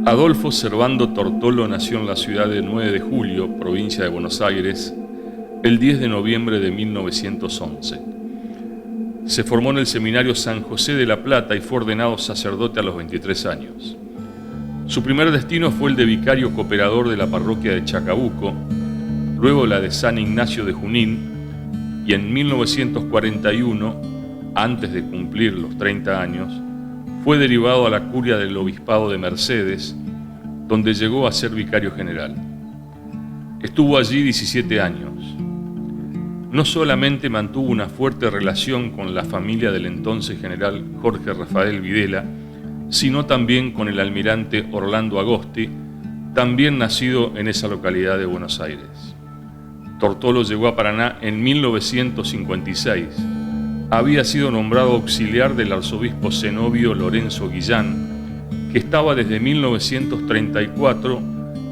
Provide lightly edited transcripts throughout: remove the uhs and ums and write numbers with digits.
Adolfo Servando Tortolo nació en la ciudad de 9 de Julio, provincia de Buenos Aires, el 10 de noviembre de 1911. Se formó en el seminario San José de la Plata y fue ordenado sacerdote a los 23 años. Su primer destino fue el de vicario cooperador de la parroquia de Chacabuco, luego la de San Ignacio de Junín, y en 1941, antes de cumplir los 30 años, fue derivado a la curia del obispado de Mercedes, donde llegó a ser vicario general. Estuvo allí 17 años. No solamente mantuvo una fuerte relación con la familia del entonces general Jorge Rafael Videla, sino también con el almirante Orlando Agosti, también nacido en esa localidad de Buenos Aires. Tortolo llegó a Paraná en 1956. Había sido nombrado auxiliar del arzobispo cenobio Lorenzo Guillán, que estaba desde 1934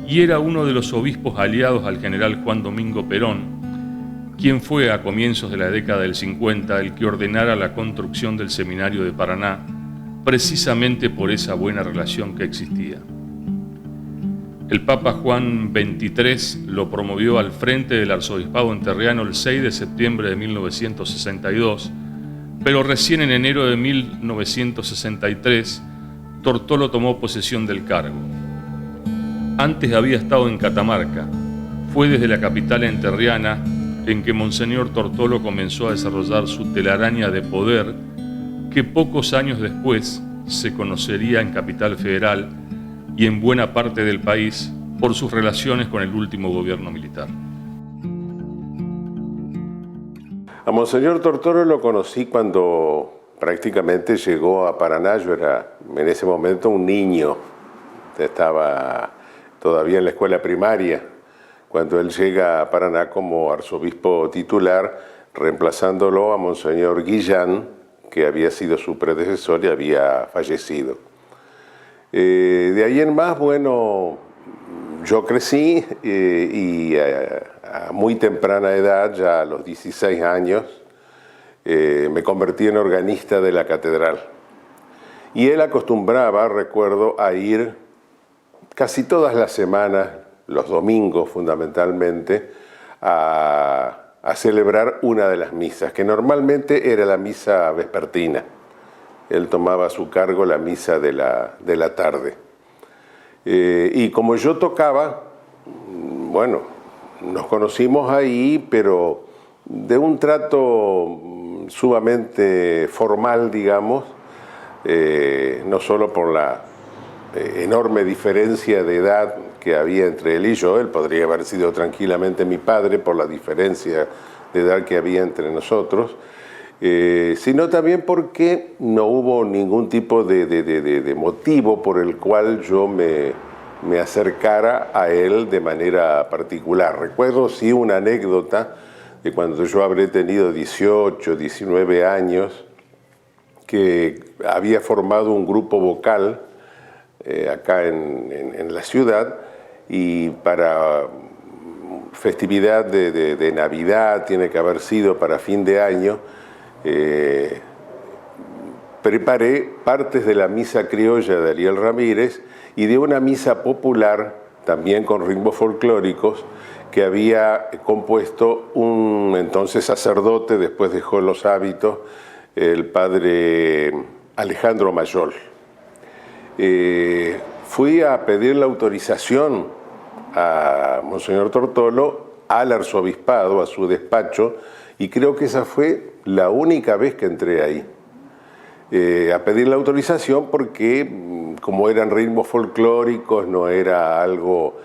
y era uno de los obispos aliados al general Juan Domingo Perón, quien fue a comienzos de la década del 50 el que ordenara la construcción del seminario de Paraná, precisamente por esa buena relación que existía. El Papa Juan XXIII lo promovió al frente del arzobispado entrerriano el 6 de septiembre de 1962, pero recién en enero de 1963 Tortolo tomó posesión del cargo. Antes había estado en Catamarca. Fue desde la capital entrerriana en que Monseñor Tortolo comenzó a desarrollar su telaraña de poder que pocos años después se conocería en Capital Federal y en buena parte del país por sus relaciones con el último gobierno militar. A Monseñor Tortolo lo conocí cuando prácticamente llegó a Paraná. Yo era en ese momento un niño, estaba todavía en la escuela primaria, cuando él llega a Paraná como arzobispo titular, reemplazándolo a Monseñor Guillán, que había sido su predecesor y había fallecido. De ahí en más, bueno, yo crecí y a muy temprana edad, ya a los 16 años, me convertí en organista de la catedral. Y él acostumbraba, recuerdo, a ir casi todas las semanas, los domingos fundamentalmente, a celebrar una de las misas, que normalmente era la misa vespertina. Él tomaba a su cargo la misa de la tarde. Y como yo tocaba, bueno, nos conocimos ahí, pero de un trato sumamente formal, digamos, no solo por la enorme diferencia de edad que había entre él y yo. Él podría haber sido tranquilamente mi padre por la diferencia de edad que había entre nosotros, sino también porque no hubo ningún tipo de motivo por el cual yo me acercara a él de manera particular. Recuerdo sí una anécdota de cuando yo habré tenido 18, 19 años, que había formado un grupo vocal acá en la ciudad, y para festividad de Navidad, tiene que haber sido para fin de año, preparé partes de la misa criolla de Ariel Ramírez y de una misa popular, también con ritmos folclóricos, que había compuesto un entonces sacerdote, después dejó los hábitos, el padre Alejandro Mayol. Fui a pedir la autorización a Monseñor Tortolo al arzobispado, a su despacho, y creo que esa fue la única vez que entré ahí. A pedir la autorización porque, como eran ritmos folclóricos, no era algo,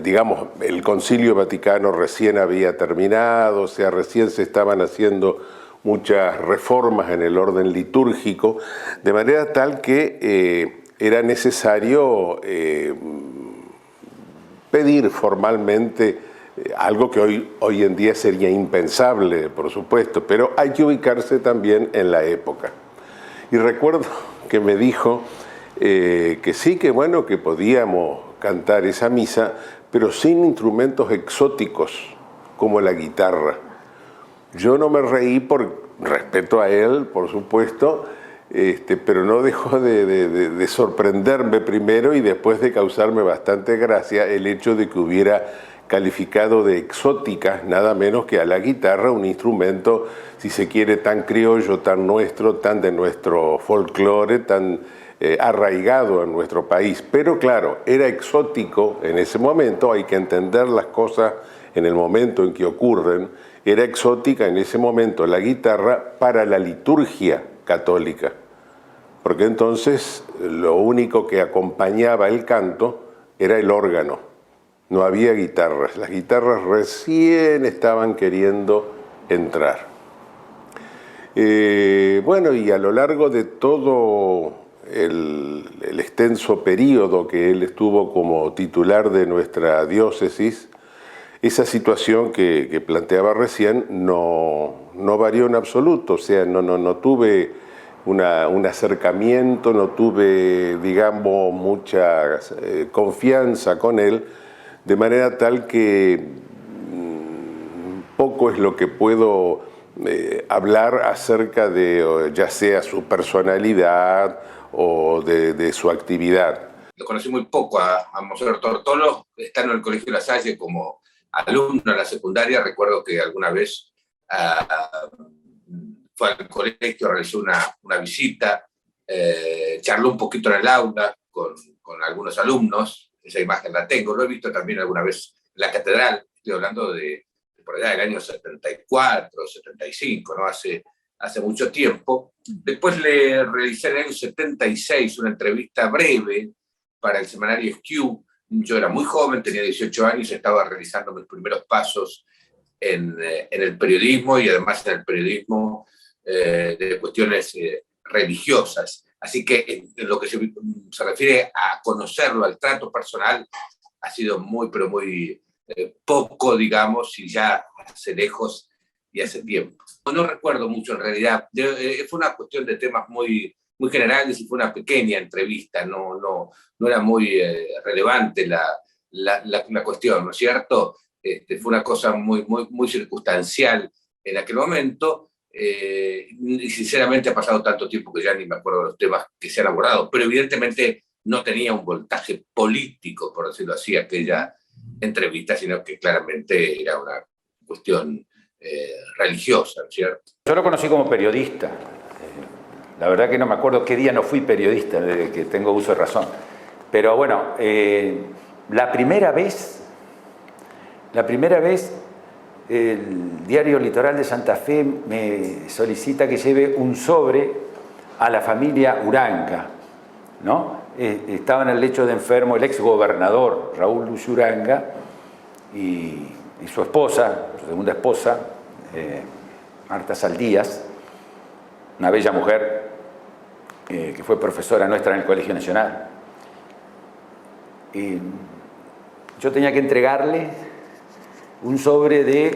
digamos, el Concilio Vaticano recién había terminado, o sea, recién se estaban haciendo muchas reformas en el orden litúrgico, de manera tal que era necesario pedir formalmente algo que hoy en día sería impensable, por supuesto, pero hay que ubicarse también en la época. Y recuerdo que me dijo que sí, que bueno, que podíamos cantar esa misa, pero sin instrumentos exóticos como la guitarra. Yo no me reí por respeto a él, por supuesto, pero no dejó de sorprenderme primero y después de causarme bastante gracia el hecho de que hubiera calificado de exótica nada menos que a la guitarra, un instrumento, si se quiere, tan criollo, tan nuestro, tan de nuestro folclore, tan arraigado en nuestro país. Pero claro, era exótico en ese momento, hay que entender las cosas en el momento en que ocurren. Era exótica en ese momento la guitarra para la liturgia católica, porque entonces lo único que acompañaba el canto era el órgano, no había guitarras, las guitarras recién estaban queriendo entrar. Bueno, y a lo largo de todo el extenso periodo que él estuvo como titular de nuestra diócesis, esa situación que planteaba recién no varió en absoluto, o sea, no tuve un acercamiento, no tuve, digamos, mucha confianza con él, de manera tal que poco es lo que puedo hablar acerca de ya sea su personalidad o de su actividad. Lo conocí muy poco a Monseñor Tortolo, estando en el Colegio La Salle como alumno en la secundaria. Recuerdo que alguna vez fue al colegio, realizó una visita, charló un poquito en el aula con algunos alumnos, esa imagen la tengo. Lo he visto también alguna vez en la catedral, estoy hablando de por allá del año 74, 75, ¿no? Hace mucho tiempo. Después le realicé en el año 76 una entrevista breve para el semanario Skew. Yo era muy joven, tenía 18 años, estaba realizando mis primeros pasos en el periodismo y además en el periodismo de cuestiones religiosas. Así que en lo que se refiere a conocerlo, al trato personal, ha sido muy, pero muy poco, digamos, y ya hace lejos y hace tiempo. No recuerdo mucho en realidad, fue una cuestión de temas muy generales y fue una pequeña entrevista, no era muy relevante la cuestión, ¿no es cierto? Fue una cosa muy circunstancial en aquel momento, y sinceramente ha pasado tanto tiempo que ya ni me acuerdo de los temas que se han abordado, pero evidentemente no tenía un voltaje político, por decirlo así, aquella entrevista, sino que claramente era una cuestión religiosa, ¿no es cierto? Yo lo conocí como periodista. La verdad que no me acuerdo qué día no fui periodista, desde que tengo uso de razón. Pero bueno, la primera vez, el diario Litoral de Santa Fe me solicita que lleve un sobre a la familia Uranga, ¿no? Estaba en el lecho de enfermo el exgobernador Raúl Luis Uranga y su esposa, su segunda esposa, Marta Saldías, una bella mujer que fue profesora nuestra en el Colegio Nacional. Y yo tenía que entregarle un sobre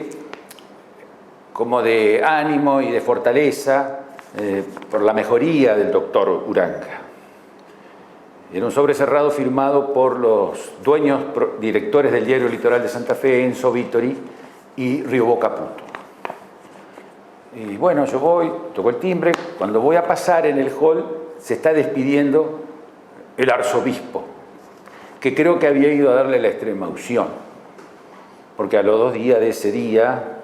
como de ánimo y de fortaleza por la mejoría del doctor Uranga. Era un sobre cerrado firmado por los dueños, directores del diario Litoral de Santa Fe, Enzo Vittori y Riobó Caputo. Y bueno, yo voy, toco el timbre, cuando voy a pasar en el hall se está despidiendo el arzobispo, que creo que había ido a darle la extrema unción, porque a los 2 días de ese día,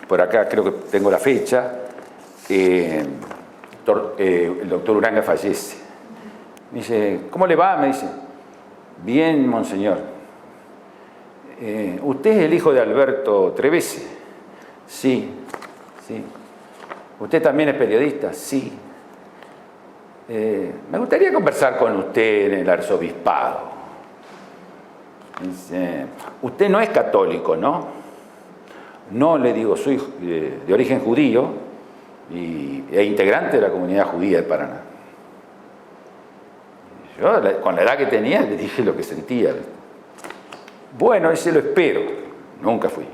por acá creo que tengo la fecha, el doctor Uranga fallece. Me dice, ¿cómo le va? Me dice, bien, monseñor. ¿Usted es el hijo de Alberto Trevese? Sí, sí. ¿Usted también es periodista? Sí. Me gustaría conversar con usted en el arzobispado. Dice, usted no es católico, ¿no? No, le digo, soy de origen judío e integrante de la comunidad judía de Paraná. Yo, con la edad que tenía, le dije lo que sentía. Bueno, ese lo espero. Nunca fui.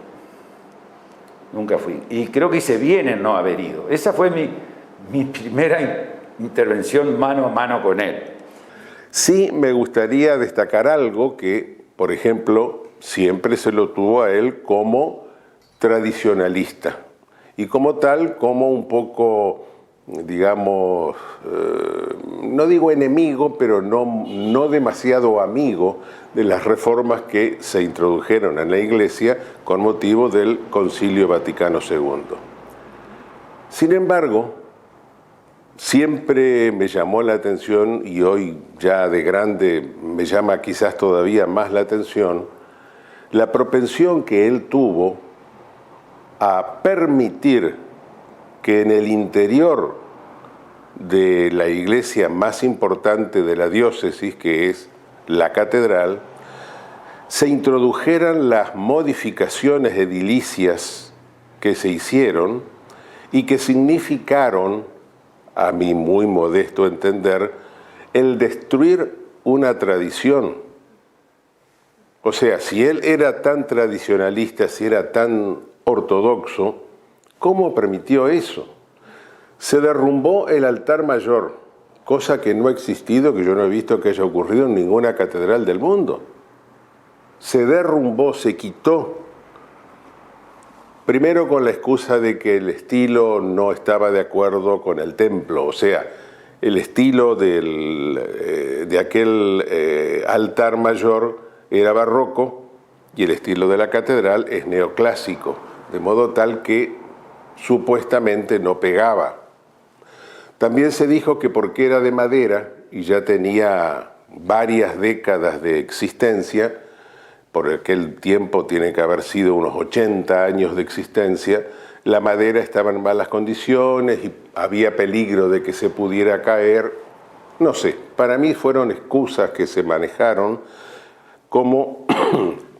Nunca fui. Y creo que hice bien en no haber ido. Esa fue mi primera intervención mano a mano con él. Sí, me gustaría destacar algo que, por ejemplo, siempre se lo tuvo a él como tradicionalista. Y como tal, como un poco digamos, no digo enemigo, pero no demasiado amigo de las reformas que se introdujeron en la Iglesia con motivo del Concilio Vaticano II. Sin embargo, siempre me llamó la atención, y hoy ya de grande me llama quizás todavía más la atención, la propensión que él tuvo a permitir que en el interior de la iglesia más importante de la diócesis, que es la catedral, se introdujeran las modificaciones edilicias que se hicieron y que significaron, a mi muy modesto entender, el destruir una tradición. O sea, si él era tan tradicionalista, si era tan ortodoxo, ¿cómo permitió eso? Se derrumbó el altar mayor, cosa que no ha existido, que yo no he visto que haya ocurrido en ninguna catedral del mundo. Se derrumbó, se quitó. Primero con la excusa de que el estilo no estaba de acuerdo con el templo, o sea, el estilo de aquel altar mayor era barroco y el estilo de la catedral es neoclásico, de modo tal que supuestamente no pegaba. También se dijo que porque era de madera y ya tenía varias décadas de existencia, por aquel tiempo tiene que haber sido unos 80 años de existencia, la madera estaba en malas condiciones y había peligro de que se pudiera caer. No sé, para mí fueron excusas que se manejaron como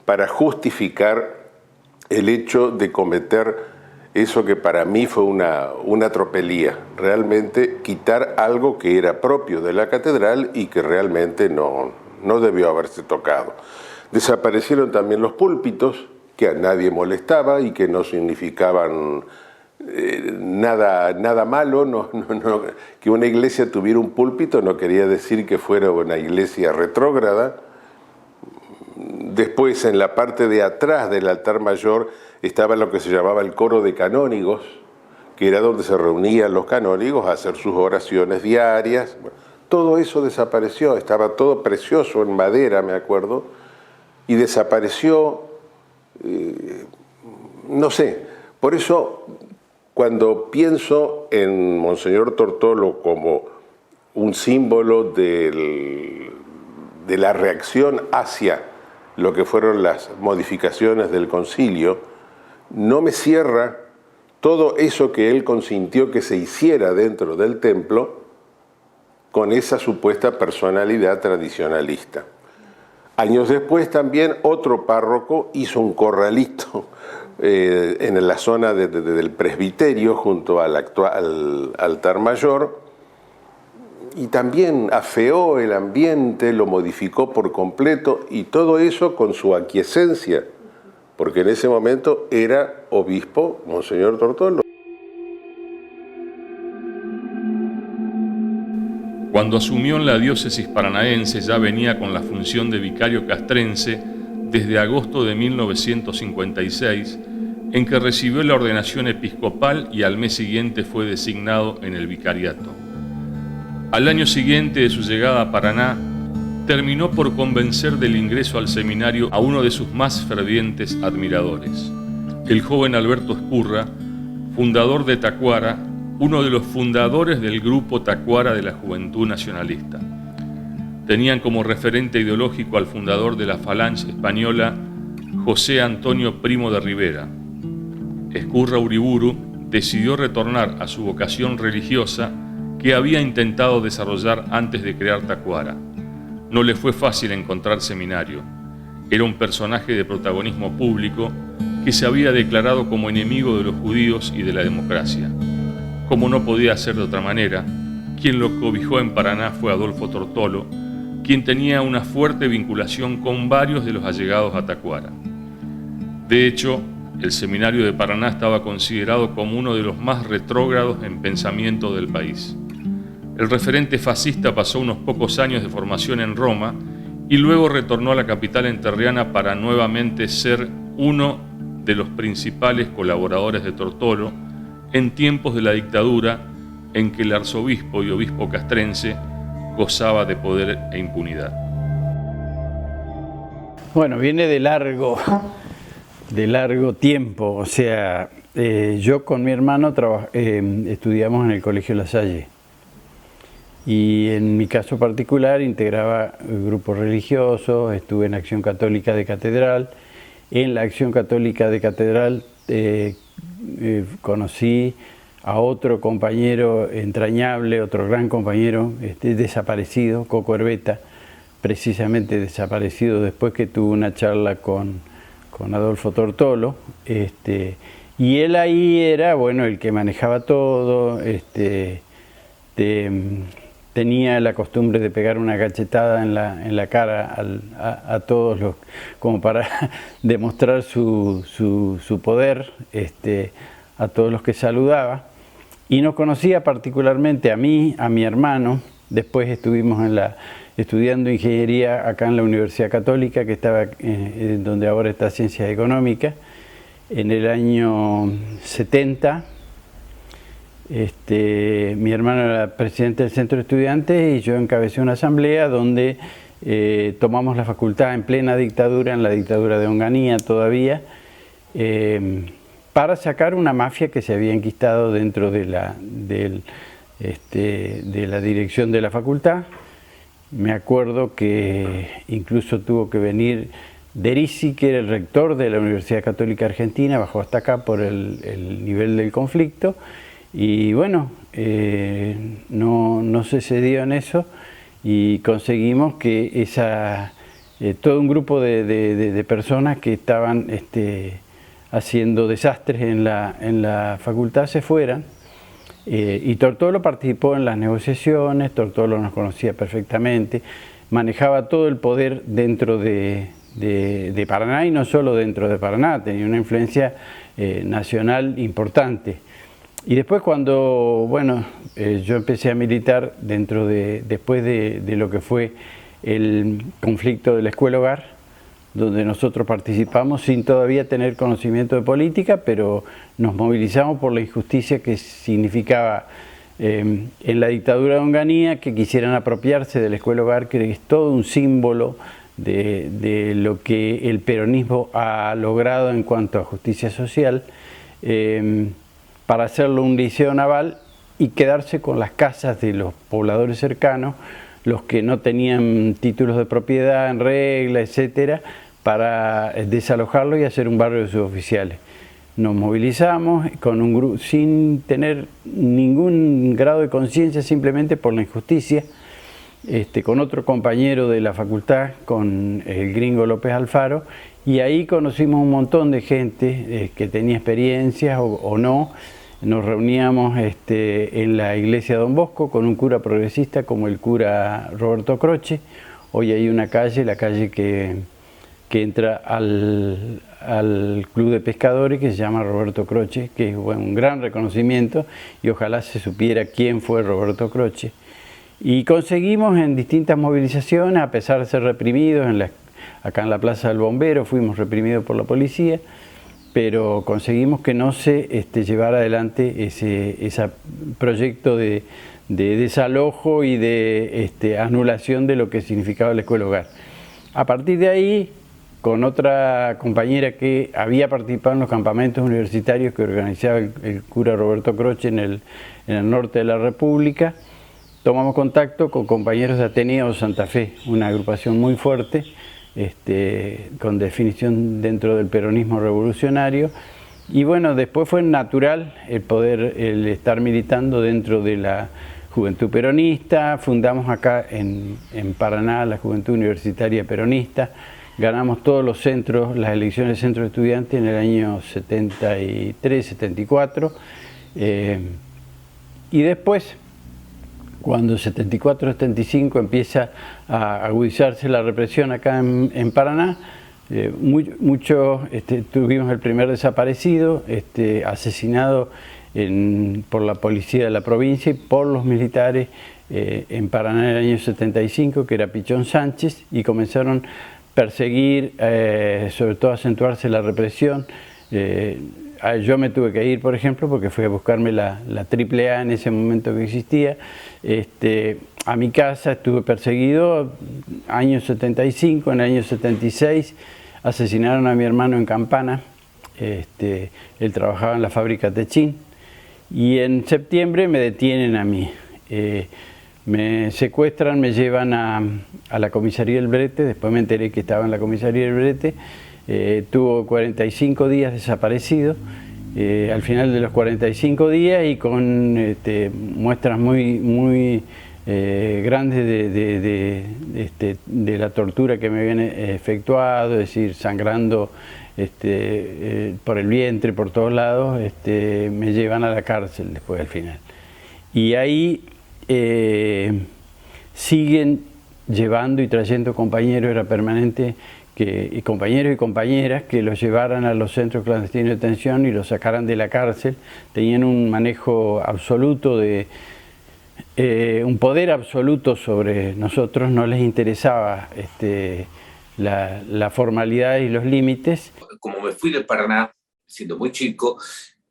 para justificar el hecho de cometer eso que para mí fue una tropelía, realmente quitar algo que era propio de la catedral y que realmente no debió haberse tocado. Desaparecieron también los púlpitos, que a nadie molestaba y que no significaban nada malo. Que una iglesia tuviera un púlpito no quería decir que fuera una iglesia retrógrada. Después, en la parte de atrás del altar mayor, estaba lo que se llamaba el coro de canónigos, que era donde se reunían los canónigos a hacer sus oraciones diarias. Todo eso desapareció, estaba todo precioso en madera, me acuerdo, y desapareció, no sé. Por eso, cuando pienso en Monseñor Tortolo como un símbolo de la reacción hacia lo que fueron las modificaciones del concilio, no me cierra todo eso que él consintió que se hiciera dentro del templo con esa supuesta personalidad tradicionalista. Años después también otro párroco hizo un corralito en la zona del presbiterio junto al actual altar mayor y también afeó el ambiente, lo modificó por completo y todo eso con su aquiescencia, porque en ese momento era obispo Monseñor Tortolo. Cuando asumió en la diócesis paranaense ya venía con la función de vicario castrense desde agosto de 1956, en que recibió la ordenación episcopal y al mes siguiente fue designado en el vicariato. Al año siguiente de su llegada a Paraná, terminó por convencer del ingreso al seminario a uno de sus más fervientes admiradores, el joven Alberto Ezcurra, fundador de Tacuara, uno de los fundadores del grupo Tacuara de la Juventud Nacionalista. Tenían como referente ideológico al fundador de la Falange española, José Antonio Primo de Rivera. Ezcurra Uriburu decidió retornar a su vocación religiosa que había intentado desarrollar antes de crear Tacuara. No le fue fácil encontrar seminario. Era un personaje de protagonismo público que se había declarado como enemigo de los judíos y de la democracia. Como no podía ser de otra manera, quien lo cobijó en Paraná fue Adolfo Tortolo, quien tenía una fuerte vinculación con varios de los allegados a Tacuara. De hecho, el seminario de Paraná estaba considerado como uno de los más retrógrados en pensamiento del país. El referente fascista pasó unos pocos años de formación en Roma y luego retornó a la capital entrerriana para nuevamente ser uno de los principales colaboradores de Tortolo en tiempos de la dictadura en que el arzobispo y obispo castrense gozaba de poder e impunidad. Bueno, viene de largo tiempo, o sea, yo con mi hermano estudiamos en el Colegio La Salle y en mi caso particular integraba grupos religiosos, estuve en Acción Católica de Catedral. En la Acción Católica de Catedral conocí a otro compañero entrañable, otro gran compañero desaparecido, Coco Herbeta, precisamente desaparecido después que tuvo una charla con Adolfo Tortolo, y él ahí era, bueno, el que manejaba todo, tenía la costumbre de pegar una cachetada en la cara a todos los, como para demostrar su poder, a todos los que saludaba, y nos conocía particularmente a mí, a mi hermano. Después estuvimos estudiando ingeniería acá en la Universidad Católica, que estaba donde ahora está Ciencias Económicas, en el año 70. Mi hermano era presidente del Centro de Estudiantes y yo encabecé una asamblea donde tomamos la facultad en plena dictadura, en la dictadura de Onganía todavía, para sacar una mafia que se había enquistado dentro de la dirección de la facultad. Me acuerdo que incluso tuvo que venir Derisi, que era el rector de la Universidad Católica Argentina, bajó hasta acá por el nivel del conflicto. Y bueno, no se cedió en eso y conseguimos que todo un grupo de personas que estaban haciendo desastres en la facultad se fueran. Y Tortolo participó en las negociaciones. Tortolo nos conocía perfectamente, manejaba todo el poder dentro de Paraná, y no solo dentro de Paraná, tenía una influencia nacional importante. Y después cuando, bueno, yo empecé a militar después de lo que fue el conflicto de la Escuela Hogar, donde nosotros participamos sin todavía tener conocimiento de política, pero nos movilizamos por la injusticia que significaba en la dictadura de Onganía que quisieran apropiarse de la Escuela Hogar, que es todo un símbolo de lo que el peronismo ha logrado en cuanto a justicia social, para hacerlo un liceo naval y quedarse con las casas de los pobladores cercanos, los que no tenían títulos de propiedad en regla, etcétera, para desalojarlo y hacer un barrio de suboficiales. Nos movilizamos con un grupo sin tener ningún grado de conciencia, simplemente por la injusticia, con otro compañero de la facultad, con el gringo López Alfaro, y ahí conocimos un montón de gente que tenía experiencias o no. Nos reuníamos en la iglesia Don Bosco con un cura progresista como el cura Roberto Croce. Hoy hay una calle, la calle que entra al club de pescadores, que se llama Roberto Croce, que es un gran reconocimiento, y ojalá se supiera quién fue Roberto Croce. Y conseguimos en distintas movilizaciones, a pesar de ser reprimidos, acá en la Plaza del Bombero fuimos reprimidos por la policía, pero conseguimos que no se llevara adelante ese proyecto de desalojo y de anulación de lo que significaba la Escuela Hogar. A partir de ahí, con otra compañera que había participado en los campamentos universitarios que organizaba el cura Roberto Croce en el norte de la República, tomamos contacto con compañeros de Ateneo Santa Fe, una agrupación muy fuerte, con definición dentro del peronismo revolucionario, y bueno, después fue natural el estar militando dentro de la Juventud Peronista. Fundamos acá en Paraná la Juventud Universitaria Peronista, ganamos todos los centros, las elecciones de centro de estudiantes en el año 73, 74, y después, cuando 74-75 empieza a agudizarse la represión acá en Paraná, tuvimos el primer desaparecido, asesinado por la policía de la provincia y por los militares en Paraná en el año 75, que era Pichón Sánchez, y comenzaron a perseguir, sobre todo a acentuarse la represión. yo me tuve que ir, por ejemplo, porque fui a buscarme la AAA en ese momento que existía, a mi casa. Estuve perseguido, año 75, en el año 76 asesinaron a mi hermano en Campana. Él trabajaba en la fábrica Techín, y en septiembre me detienen a mí. Me secuestran, me llevan a la comisaría del Brete. Después me enteré que estaba en la comisaría del Brete. Tuvo 45 días desaparecido. Al final de los 45 días, y con muestras muy grandes de la tortura que me habían efectuado, es decir, sangrando por el vientre, por todos lados, me llevan a la cárcel después al final. Y ahí siguen llevando y trayendo compañeros, era permanente, y compañeros y compañeras que los llevaran a los centros clandestinos de detención y los sacaran de la cárcel. Tenían un manejo absoluto un poder absoluto sobre nosotros. No les interesaba la formalidad y los límites. Como me fui de Paraná siendo muy chico,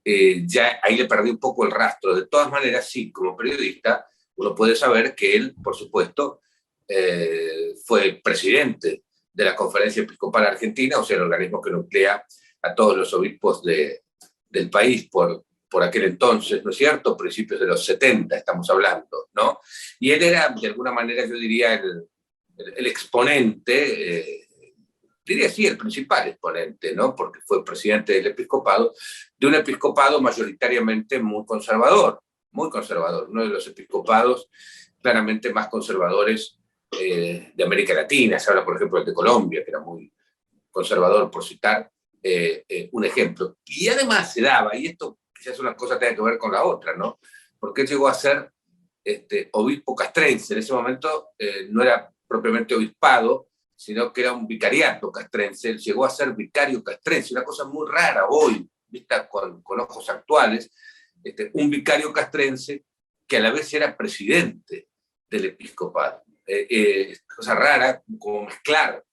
ya ahí le perdí un poco el rastro. De todas maneras, sí, como periodista, uno puede saber que él, por supuesto, fue presidente de la Conferencia Episcopal Argentina, o sea, el organismo que nuclea a todos los obispos del país por aquel entonces, ¿no es cierto? Principios de los 70 estamos hablando, ¿no? Y él era, de alguna manera, yo diría, el exponente, diría sí, el principal exponente, ¿no? Porque fue presidente del episcopado, de un episcopado mayoritariamente muy conservador, uno de los episcopados claramente más conservadores de América Latina. Se habla, por ejemplo, de Colombia, que era muy conservador, por citar un ejemplo. Y además se daba, y esto quizás una cosa tenga que ver con la otra, ¿no? Porque él llegó a ser obispo castrense. En ese momento no era propiamente obispado, sino que era un vicariato castrense. Él llegó a ser vicario castrense, una cosa muy rara hoy, vista con ojos actuales, un vicario castrense que a la vez era presidente del episcopado. Cosa rara, como mezclar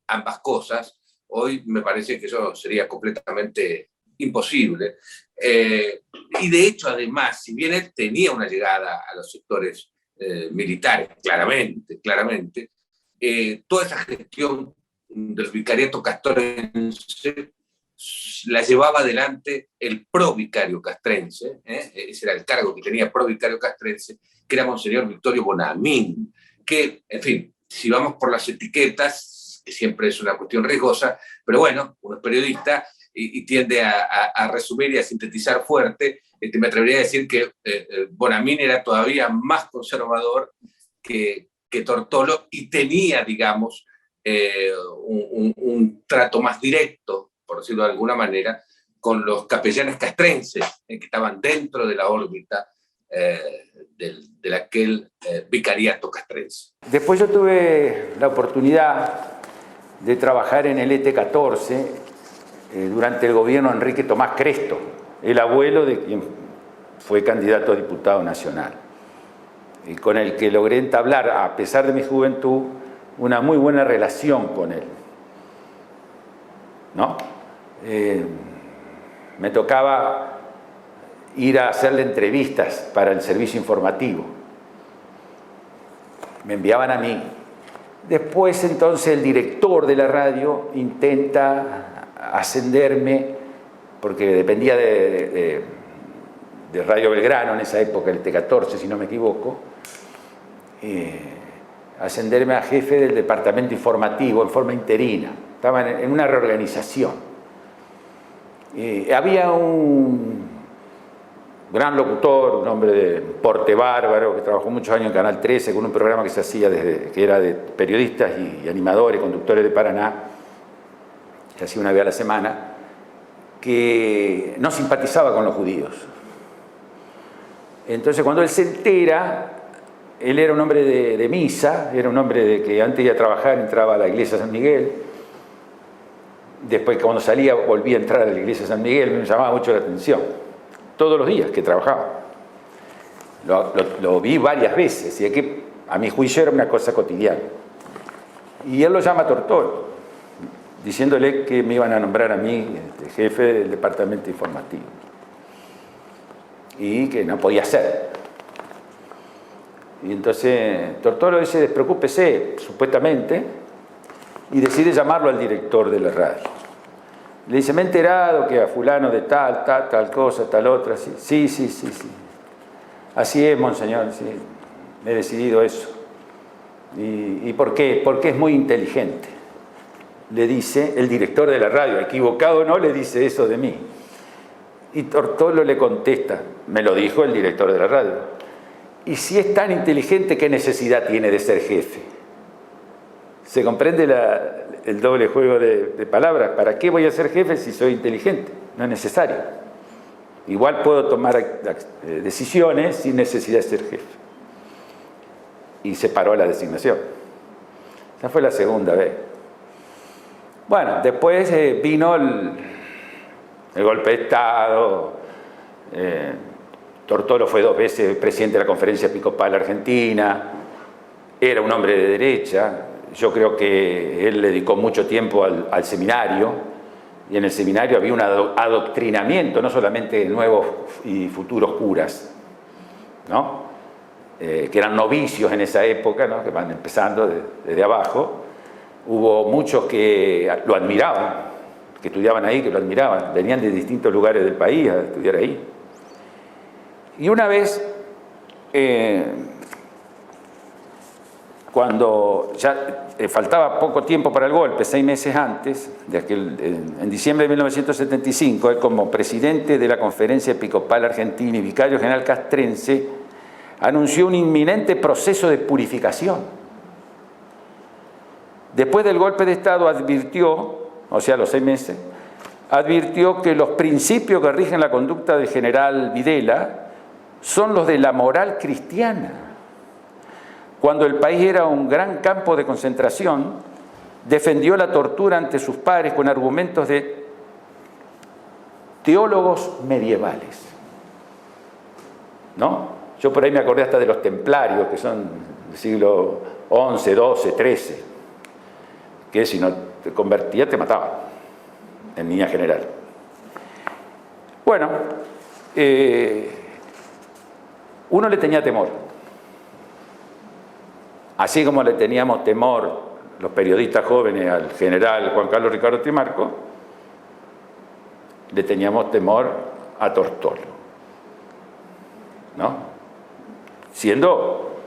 ambas cosas. Hoy me parece que eso sería completamente imposible. Y de hecho, además, si bien él tenía una llegada a los sectores militares, claramente, toda esa gestión del vicariato castrense la llevaba adelante el provicario castrense, ese era el cargo que tenía provicario castrense, que era Monseñor Victorio Bonamín, que, en fin, si vamos por las etiquetas, que siempre es una cuestión riesgosa, pero bueno, uno es periodista y tiende a resumir y a sintetizar fuerte. Me atrevería a decir que Bonamín era todavía más conservador que Tortolo, y tenía, digamos, un trato más directo, por decirlo de alguna manera, con los capellanes castrenses, que estaban dentro de la órbita de aquel vicariato castrense. Después yo tuve la oportunidad de trabajar en el ET14 durante el gobierno de Enrique Tomás Cresto, el abuelo de quien fue candidato a diputado nacional, y con el que logré entablar, a pesar de mi juventud, una muy buena relación con él, ¿no? Me tocaba ir a hacerle entrevistas para el servicio informativo. Me enviaban a mí. Después, entonces, el director de la radio intenta ascenderme, porque dependía de Radio Belgrano en esa época, el T14, si no me equivoco, ascenderme a jefe del departamento informativo en forma interina. Estaba en una reorganización. Había un gran locutor, un hombre de porte bárbaro, que trabajó muchos años en Canal 13 con un programa que se hacía que era de periodistas y animadores, conductores de Paraná, que hacía una vez a la semana, que no simpatizaba con los judíos. Entonces, cuando él se entera, él era un hombre de misa, era un hombre de que antes de ir a trabajar entraba a la iglesia de San Miguel. Después, cuando salía, volvía a entrar a la iglesia de San Miguel. Me llamaba mucho la atención. Todos los días que trabajaba. Lo vi varias veces, y que a mi juicio era una cosa cotidiana. Y él lo llama Tortolo. diciéndole que me iban a nombrar a mí jefe del departamento informativo y que no podía ser. Y entonces Tortolo dice, despreocúpese, supuestamente, y decide llamarlo al director de la radio. Le dice, me he enterado que a fulano de tal cosa, tal otra. Sí. Así es, monseñor, sí, he decidido eso. ¿Y por qué? Porque es muy inteligente. Le dice el director de la radio, equivocado o no, le dice eso de mí. Y Tortolo le contesta, me lo dijo el director de la radio. Y si es tan inteligente, ¿qué necesidad tiene de ser jefe? ¿Se comprende el doble juego de palabras? ¿Para qué voy a ser jefe si soy inteligente? No es necesario. Igual puedo tomar decisiones sin necesidad de ser jefe. Y se paró la designación. Esa fue la segunda vez. Bueno, después vino el golpe de Estado. Tortolo fue 2 veces presidente de la Conferencia Episcopal Argentina. Era un hombre de derecha. Yo creo que él le dedicó mucho tiempo al seminario, y en el seminario había un adoctrinamiento, no solamente de nuevos y futuros curas, ¿no? Que eran novicios en esa época, ¿no? Que van empezando desde abajo. Hubo muchos que lo admiraban, que estudiaban ahí, que lo admiraban, venían de distintos lugares del país a estudiar ahí. Y una vez, cuando ya faltaba poco tiempo para el golpe, 6 meses antes, en diciembre de 1975, él como presidente de la Conferencia Episcopal Argentina y vicario general castrense, anunció un inminente proceso de purificación. Después del golpe de Estado advirtió, o sea, a los 6 meses, advirtió que los principios que rigen la conducta del general Videla son los de la moral cristiana. Cuando el país era un gran campo de concentración, defendió la tortura ante sus pares con argumentos de teólogos medievales. ¿No? Yo por ahí me acordé hasta de los templarios, que son del siglo XI, XII, XIII, que si no te convertías te mataban, en línea general. Bueno, uno le tenía temor. Así como le teníamos temor los periodistas jóvenes al general Juan Carlos Ricardo Trimarco, le teníamos temor a Tortolo, ¿no? Siendo,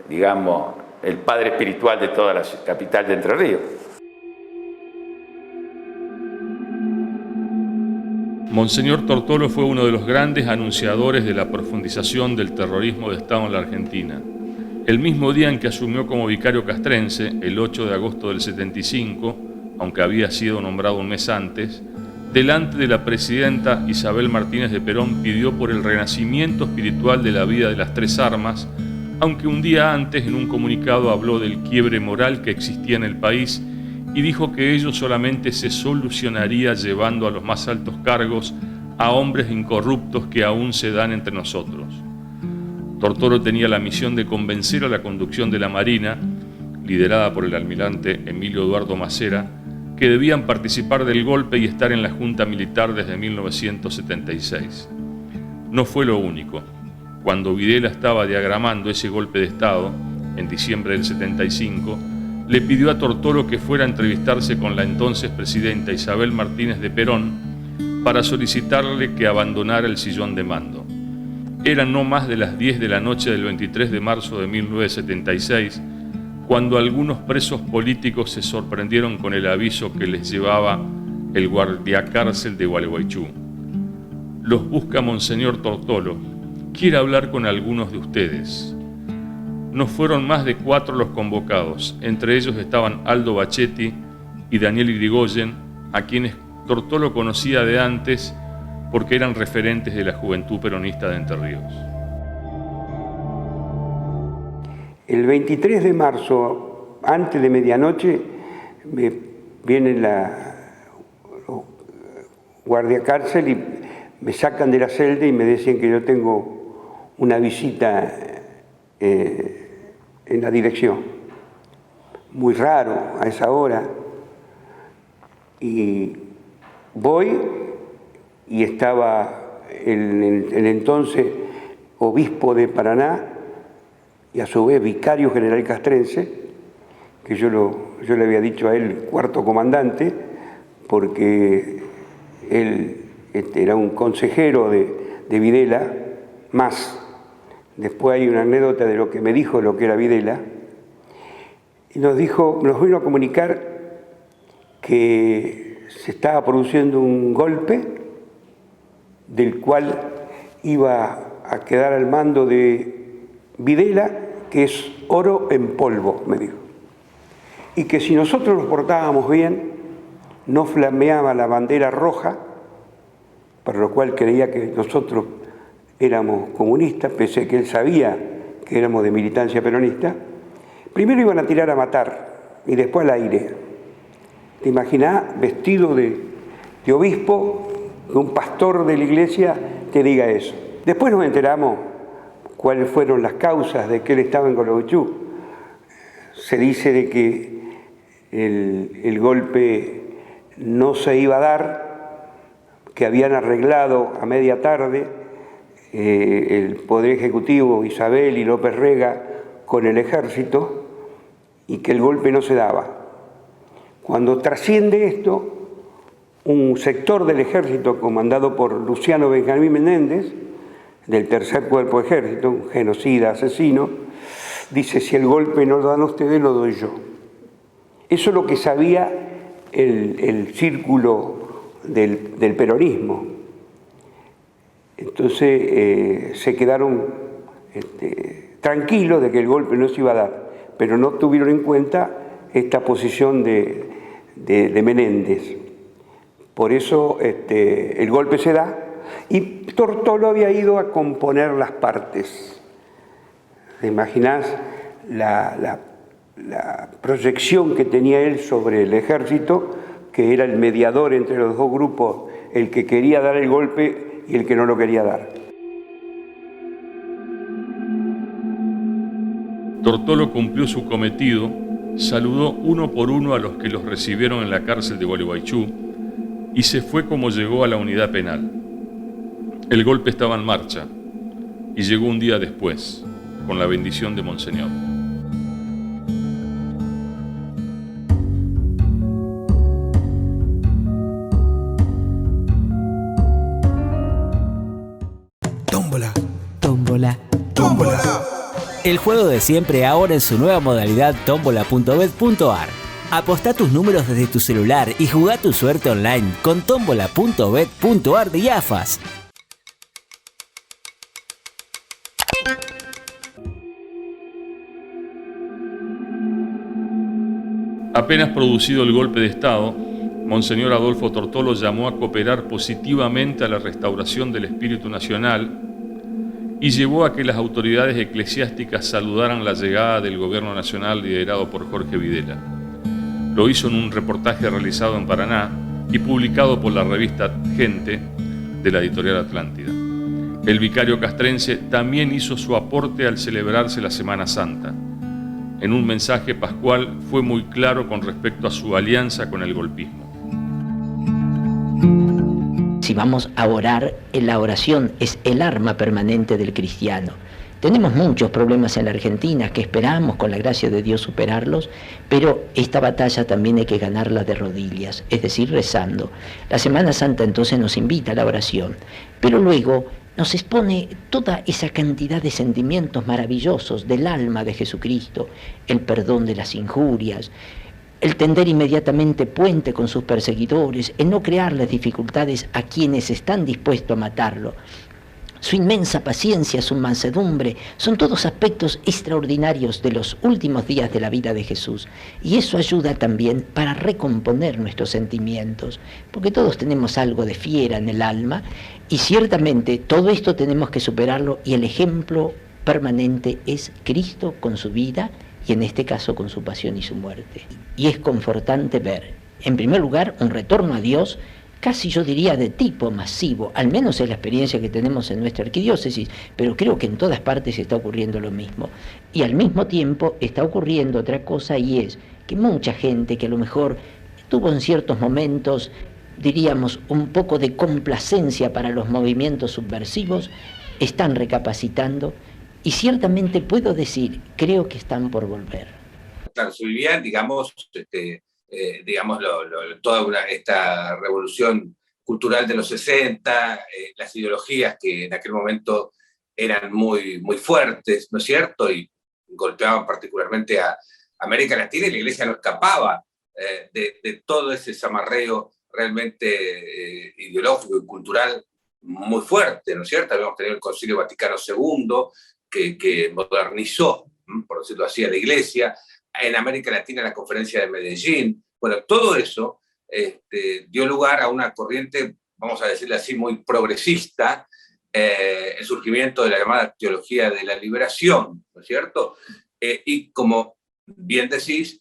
digamos, el padre espiritual de toda la capital de Entre Ríos. Monseñor Tortolo fue uno de los grandes anunciadores de la profundización del terrorismo de Estado en la Argentina. El mismo día en que asumió como vicario castrense, el 8 de agosto del 75, aunque había sido nombrado un mes antes, delante de la presidenta Isabel Martínez de Perón pidió por el renacimiento espiritual de la vida de las 3 armas, aunque un día antes en un comunicado habló del quiebre moral que existía en el país y dijo que ello solamente se solucionaría llevando a los más altos cargos a hombres incorruptos que aún se dan entre nosotros. Tortolo tenía la misión de convencer a la conducción de la Marina, liderada por el almirante Emilio Eduardo Macera, que debían participar del golpe y estar en la Junta Militar desde 1976. No fue lo único. Cuando Videla estaba diagramando ese golpe de Estado, en diciembre del 75, le pidió a Tortolo que fuera a entrevistarse con la entonces presidenta Isabel Martínez de Perón para solicitarle que abandonara el sillón de mando. Eran no más de las 10 de la noche del 23 de marzo de 1976, cuando algunos presos políticos se sorprendieron con el aviso que les llevaba el guardiacárcel de Gualeguaychú. Los busca Monseñor Tortolo. Quiere hablar con algunos de ustedes. No fueron más de 4 los convocados. Entre ellos estaban Aldo Bachetti y Daniel Irigoyen, a quienes Tortolo conocía de antes porque eran referentes de la Juventud Peronista de Entre Ríos. El 23 de marzo, antes de medianoche, vienen los guardiacárcel y me sacan de la celda y me decían que yo tengo una visita en la dirección. Muy raro a esa hora. Y voy y estaba el entonces obispo de Paraná y a su vez vicario general castrense, que yo le había dicho a él cuarto comandante, porque él era un consejero de Videla, más. Después hay una anécdota de lo que me dijo lo que era Videla, y nos vino a comunicar que se estaba produciendo un golpe del cual iba a quedar al mando de Videla, que es oro en polvo, me dijo. Y que si nosotros nos portábamos bien, no flameaba la bandera roja, para lo cual creía que nosotros éramos comunistas, pese a que él sabía que éramos de militancia peronista. Primero iban a tirar a matar y después al aire. ¿Te imaginás vestido de obispo, que un pastor de la iglesia te diga eso? Después nos enteramos cuáles fueron las causas de que él estaba en Gualeguaychú. Se dice de que el golpe no se iba a dar, que habían arreglado a media tarde el Poder Ejecutivo, Isabel y López Rega, con el ejército, y que el golpe no se daba. Cuando trasciende esto, un sector del ejército comandado por Luciano Benjamín Menéndez, del tercer cuerpo de ejército, un genocida, asesino, dice: si el golpe no lo dan ustedes, lo doy yo. Eso es lo que sabía el círculo del peronismo. Entonces se quedaron tranquilos de que el golpe no se iba a dar, pero no tuvieron en cuenta esta posición de Menéndez. Por eso el golpe se da y Tortolo había ido a componer las partes. ¿Te imaginás la proyección que tenía él sobre el ejército, que era el mediador entre los dos grupos, el que quería dar el golpe y el que no lo quería dar? Tortolo cumplió su cometido, saludó uno por uno a los que los recibieron en la cárcel de Gualeguaychú y se fue como llegó a la unidad penal. El golpe estaba en marcha y llegó un día después, con la bendición de Monseñor. Tómbola. Tómbola. Tómbola. El juego de siempre ahora en su nueva modalidad tómbola.bet.ar. Apostá tus números desde tu celular y jugá tu suerte online con tómbola.bet.ar de IAFAS. Apenas producido el golpe de Estado, Monseñor Adolfo Tortolo llamó a cooperar positivamente a la restauración del espíritu nacional y llevó a que las autoridades eclesiásticas saludaran la llegada del gobierno nacional liderado por Jorge Videla. Lo hizo en un reportaje realizado en Paraná y publicado por la revista Gente de la editorial Atlántida. El vicario castrense también hizo su aporte al celebrarse la Semana Santa. En un mensaje pascual fue muy claro con respecto a su alianza con el golpismo. Si vamos a orar, la oración es el arma permanente del cristiano. Tenemos muchos problemas en la Argentina que esperamos con la gracia de Dios superarlos, pero esta batalla también hay que ganarla de rodillas, es decir, rezando. La Semana Santa entonces nos invita a la oración, pero luego nos expone toda esa cantidad de sentimientos maravillosos del alma de Jesucristo, el perdón de las injurias, el tender inmediatamente puente con sus perseguidores, el no crearles dificultades a quienes están dispuestos a matarlo. Su inmensa paciencia, su mansedumbre, son todos aspectos extraordinarios de los últimos días de la vida de Jesús. Y eso ayuda también para recomponer nuestros sentimientos, porque todos tenemos algo de fiera en el alma, y ciertamente todo esto tenemos que superarlo, y el ejemplo permanente es Cristo con su vida, y en este caso con su pasión y su muerte. Y es confortante ver, en primer lugar, un retorno a Dios, casi yo diría de tipo masivo, al menos es la experiencia que tenemos en nuestra arquidiócesis, pero creo que en todas partes está ocurriendo lo mismo. Y al mismo tiempo está ocurriendo otra cosa, y es que mucha gente que a lo mejor tuvo en ciertos momentos, diríamos, un poco de complacencia para los movimientos subversivos, están recapacitando y ciertamente puedo decir, creo que están por volver. Claro, se vivía, digamos, toda esta revolución cultural de los 60, las ideologías que en aquel momento eran muy, muy fuertes, ¿no es cierto? Y golpeaban particularmente a América Latina, y la Iglesia no escapaba de todo ese zamarreo realmente ideológico y cultural muy fuerte, ¿no es cierto? Habíamos tenido el Concilio Vaticano II, que modernizó, por decirlo así, a la Iglesia. En América Latina, la Conferencia de Medellín. Bueno, todo eso dio lugar a una corriente, vamos a decirlo así, muy progresista, el surgimiento de la llamada teología de la liberación, ¿no es cierto? Y como bien decís,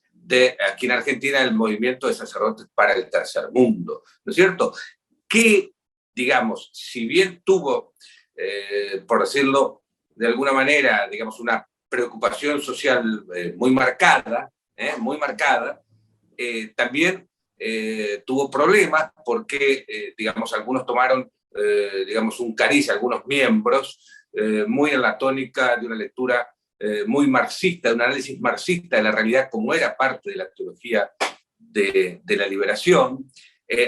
aquí en Argentina el movimiento de sacerdotes para el tercer mundo, ¿no es cierto? Que, digamos, si bien tuvo, por decirlo de alguna manera, digamos, una preocupación social muy marcada, también tuvo problemas porque, digamos, algunos tomaron, digamos, un cariz, algunos miembros, muy en la tónica de una lectura muy marxista, de un análisis marxista de la realidad como era parte de la teología de la liberación.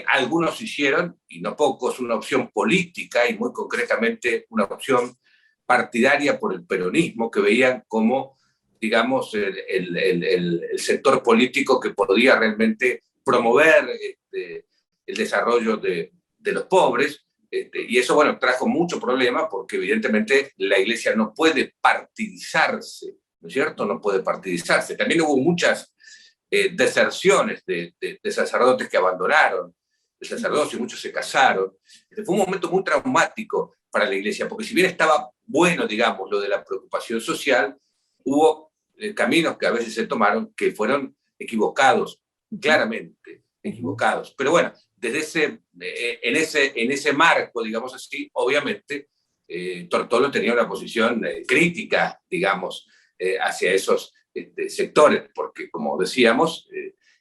Algunos hicieron, y no pocos, una opción política y muy concretamente una opción partidaria por el peronismo, que veían como, digamos, el sector político que podía realmente promover el desarrollo de los pobres, y eso, bueno, trajo mucho problema porque evidentemente la Iglesia no puede partidizarse, ¿no es cierto? No puede partidizarse. También hubo muchas deserciones de sacerdotes que abandonaron el sacerdocio, y muchos se casaron. Fue un momento muy traumático para la Iglesia, porque si bien estaba bueno, digamos, lo de la preocupación social, hubo caminos que a veces se tomaron que fueron equivocados, claramente equivocados. Pero bueno, desde en ese marco, digamos así, obviamente, Tortolo tenía una posición crítica, digamos, hacia esos sectores, porque, como decíamos,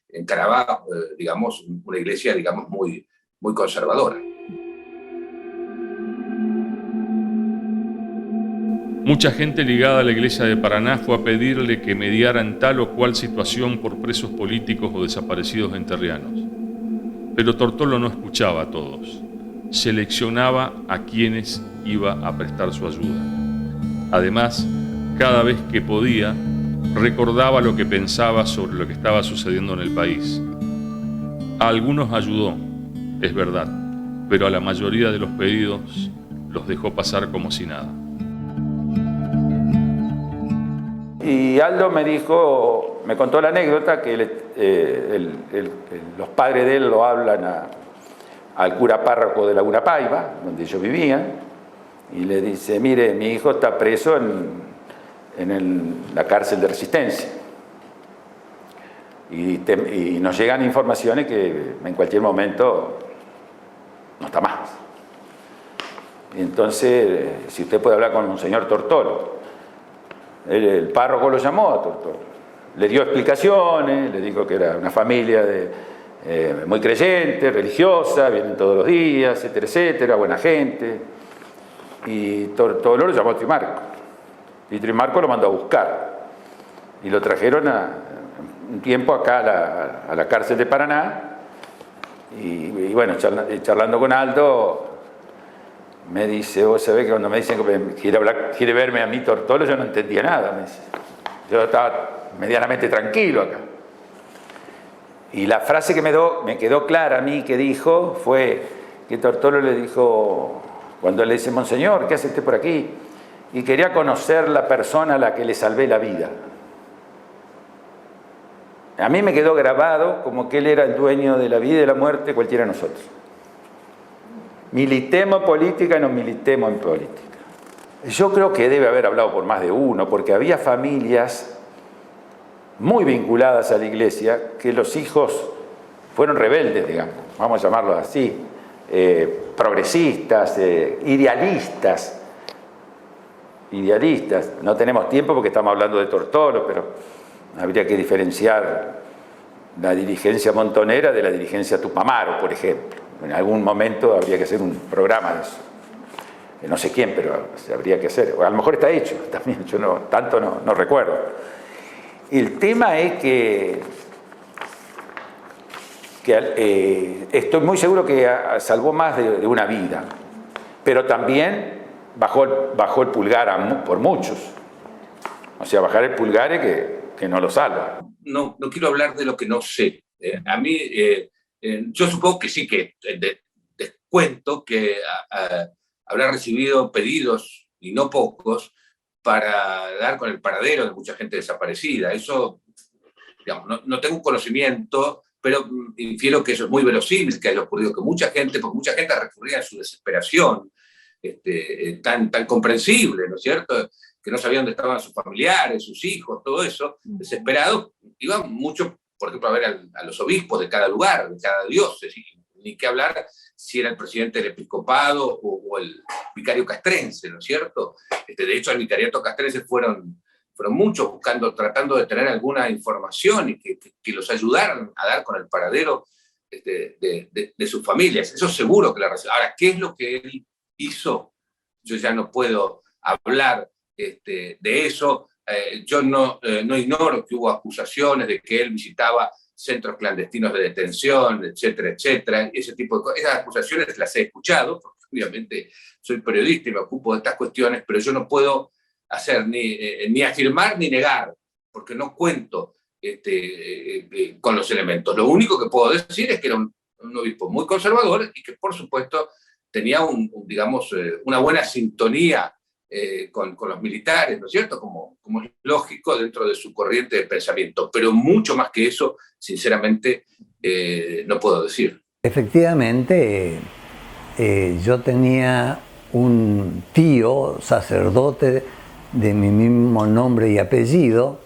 encaraba, digamos, una iglesia, digamos, muy, muy conservadora. Mucha gente ligada a la iglesia de Paraná fue a pedirle que mediara en tal o cual situación por presos políticos o desaparecidos enterrianos. Pero Tortolo no escuchaba a todos. Seleccionaba a quienes iba a prestar su ayuda. Además, cada vez que podía, recordaba lo que pensaba sobre lo que estaba sucediendo en el país. A algunos ayudó, es verdad, pero a la mayoría de los pedidos los dejó pasar como si nada. Y Aldo me contó la anécdota que los padres de él lo hablan al cura párroco de Laguna Paiva, donde ellos vivían, y le dice: mire, mi hijo está preso en la cárcel de Resistencia. Y nos llegan informaciones que en cualquier momento no está más. Y entonces, si usted puede hablar con un señor Tortolo. El párroco lo llamó a Tortolo, le dio explicaciones, le dijo que era una familia muy creyente, religiosa, vienen todos los días, etcétera, etcétera, buena gente. Y Tortolo lo llamó a Trimarco, y Trimarco lo mandó a buscar, y lo trajeron un tiempo acá a la cárcel de Paraná, y bueno, charlando con Aldo, me dice: vos sabés que cuando me dicen que quiere verme a mí Tortolo, yo no entendía nada. Me dice. Yo estaba medianamente tranquilo acá. Y la frase que me quedó clara a mí que dijo fue que Tortolo le dijo, cuando le dice: monseñor, ¿qué hace usted por aquí? Y quería conocer la persona a la que le salvé la vida. A mí me quedó grabado como que él era el dueño de la vida y de la muerte de cualquiera de nosotros. Militemos política y no militemos en política. Yo creo que debe haber hablado por más de uno, porque había familias muy vinculadas a la iglesia que los hijos fueron rebeldes, digamos, vamos a llamarlo así, progresistas, idealistas. No tenemos tiempo porque estamos hablando de Tortolo, pero habría que diferenciar la dirigencia montonera de la dirigencia Tupamaro, por ejemplo. En algún momento habría que hacer un programa de eso. No sé quién, pero se habría que hacer. O a lo mejor está hecho también, yo no recuerdo. El tema es que estoy muy seguro que salvó más de una vida, pero también bajó el pulgar por muchos. O sea, bajar el pulgar es que no lo salva. No quiero hablar de lo que no sé. A mí, yo supongo que sí, que descuento que habrá recibido pedidos, y no pocos, para dar con el paradero de mucha gente desaparecida. Eso, digamos, no tengo un conocimiento, pero infiero que eso es muy verosímil, que haya ocurrido, que mucha gente recurría a su desesperación, tan comprensible, ¿no es cierto?, que no sabían dónde estaban sus familiares, sus hijos, todo eso, desesperados. Iban mucho, por ejemplo, a ver a los obispos de cada lugar, de cada diócesis, ni qué hablar si era el presidente del episcopado o el vicario castrense, ¿no es cierto? De hecho, al vicariato castrense fueron muchos tratando de tener alguna información y que los ayudaran a dar con el paradero de sus familias. Eso seguro que la recibió. Ahora, ¿qué es lo que él hizo? Yo ya no puedo hablar de eso. Yo no ignoro que hubo acusaciones de que él visitaba centros clandestinos de detención, etcétera, etcétera, ese tipo de cosas. Esas acusaciones las he escuchado, porque obviamente soy periodista y me ocupo de estas cuestiones, pero yo no puedo hacer ni afirmar ni negar, porque no cuento con los elementos. Lo único que puedo decir es que era un obispo muy conservador y que, por supuesto, tenía una buena sintonía con los militares, ¿no es cierto?, como es lógico dentro de su corriente de pensamiento, pero mucho más que eso, sinceramente, no puedo decir. Efectivamente, yo tenía un tío, sacerdote de mi mismo nombre y apellido,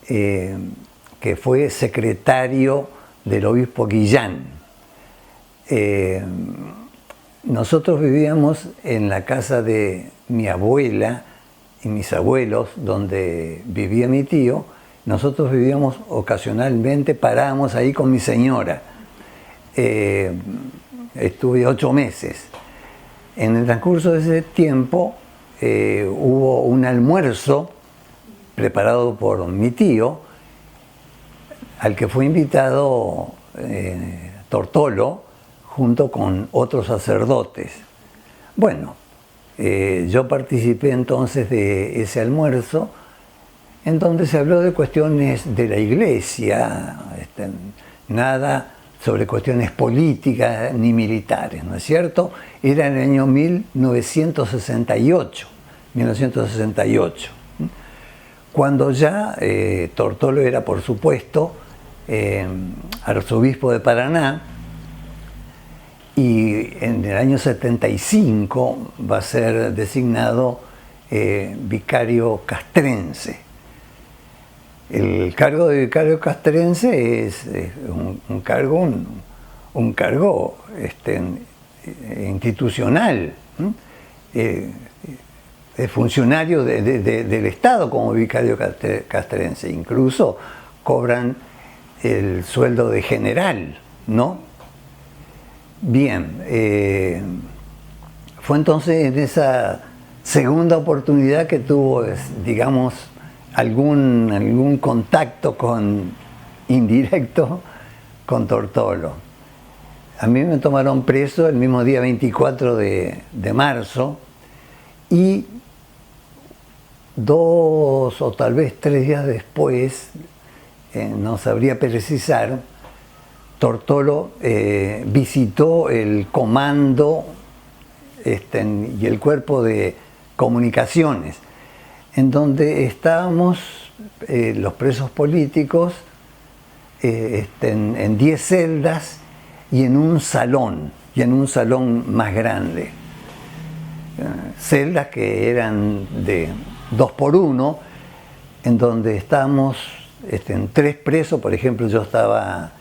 que fue secretario del obispo Guillán. Nosotros vivíamos en la casa de mi abuela y mis abuelos, donde vivía mi tío. Nosotros vivíamos ocasionalmente, parábamos ahí con mi señora. Estuve 8 meses. En el transcurso de ese tiempo hubo un almuerzo preparado por mi tío, al que fue invitado Tortolo, junto con otros sacerdotes. Bueno, yo participé entonces de ese almuerzo, en donde se habló de cuestiones de la iglesia, nada sobre cuestiones políticas ni militares, ¿no es cierto? Era en el año 1968, cuando ya Tortolo era, por supuesto, arzobispo de Paraná, y en el año 75 va a ser designado vicario castrense. El cargo de vicario castrense es un cargo institucional. Es funcionario del Estado como vicario castrense. Incluso cobran el sueldo de general, ¿no? Bien, fue entonces en esa segunda oportunidad que tuvo, digamos, algún contacto indirecto con Tortolo. A mí me tomaron preso el mismo día 24 de marzo y 2 o tal vez 3 días después, no sabría precisar, Tortolo visitó el comando y el cuerpo de comunicaciones, en donde estábamos los presos políticos en 10 celdas y en un salón más grande. Celdas que eran de 2 por 1, en donde estábamos 3 presos. Por ejemplo, yo estaba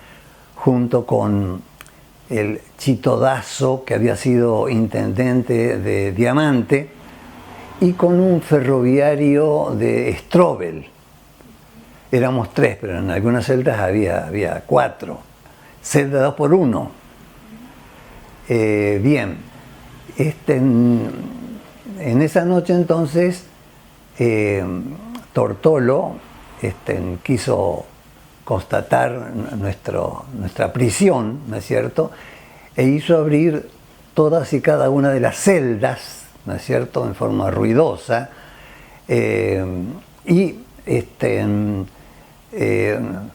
junto con el Chito Dazo, que había sido intendente de Diamante, y con un ferroviario de Strobel. éramos 3, pero en algunas celdas había 4. Celda 2 por 1. Bien, en esa noche entonces Tortolo quiso constatar nuestra prisión, ¿no es cierto?, e hizo abrir todas y cada una de las celdas, ¿no es cierto?, en forma ruidosa, y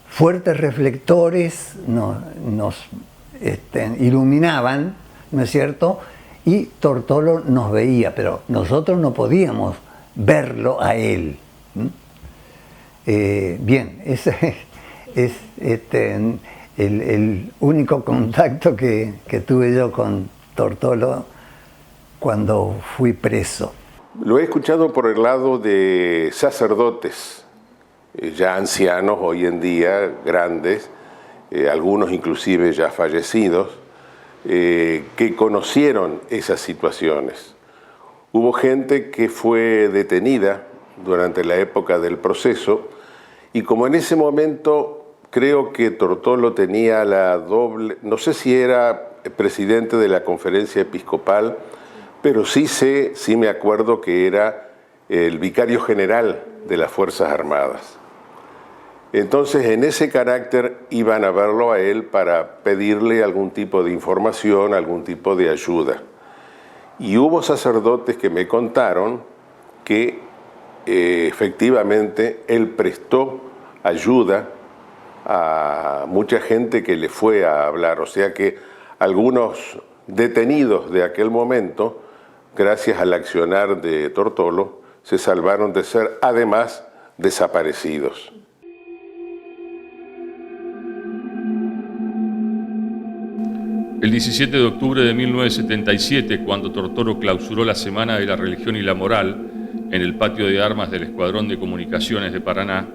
fuertes reflectores nos iluminaban, ¿no es cierto?, y Tortolo nos veía, pero nosotros no podíamos verlo a él. Bien, ese es el único contacto que tuve yo con Tortolo cuando fui preso. Lo he escuchado por el lado de sacerdotes, ya ancianos hoy en día, grandes, algunos inclusive ya fallecidos, que conocieron esas situaciones. Hubo gente que fue detenida durante la época del proceso y como en ese momento creo que Tortolo tenía la doble, no sé si era presidente de la conferencia episcopal, pero sí me acuerdo que era el vicario general de las Fuerzas Armadas. Entonces, en ese carácter iban a verlo a él para pedirle algún tipo de información, algún tipo de ayuda. Y hubo sacerdotes que me contaron que efectivamente él prestó ayuda a mucha gente que le fue a hablar. O sea que algunos detenidos de aquel momento, gracias al accionar de Tortolo, se salvaron de ser además desaparecidos. El 17 de octubre de 1977, cuando Tortolo clausuró la Semana de la Religión y la Moral en el patio de armas del Escuadrón de Comunicaciones de Paraná,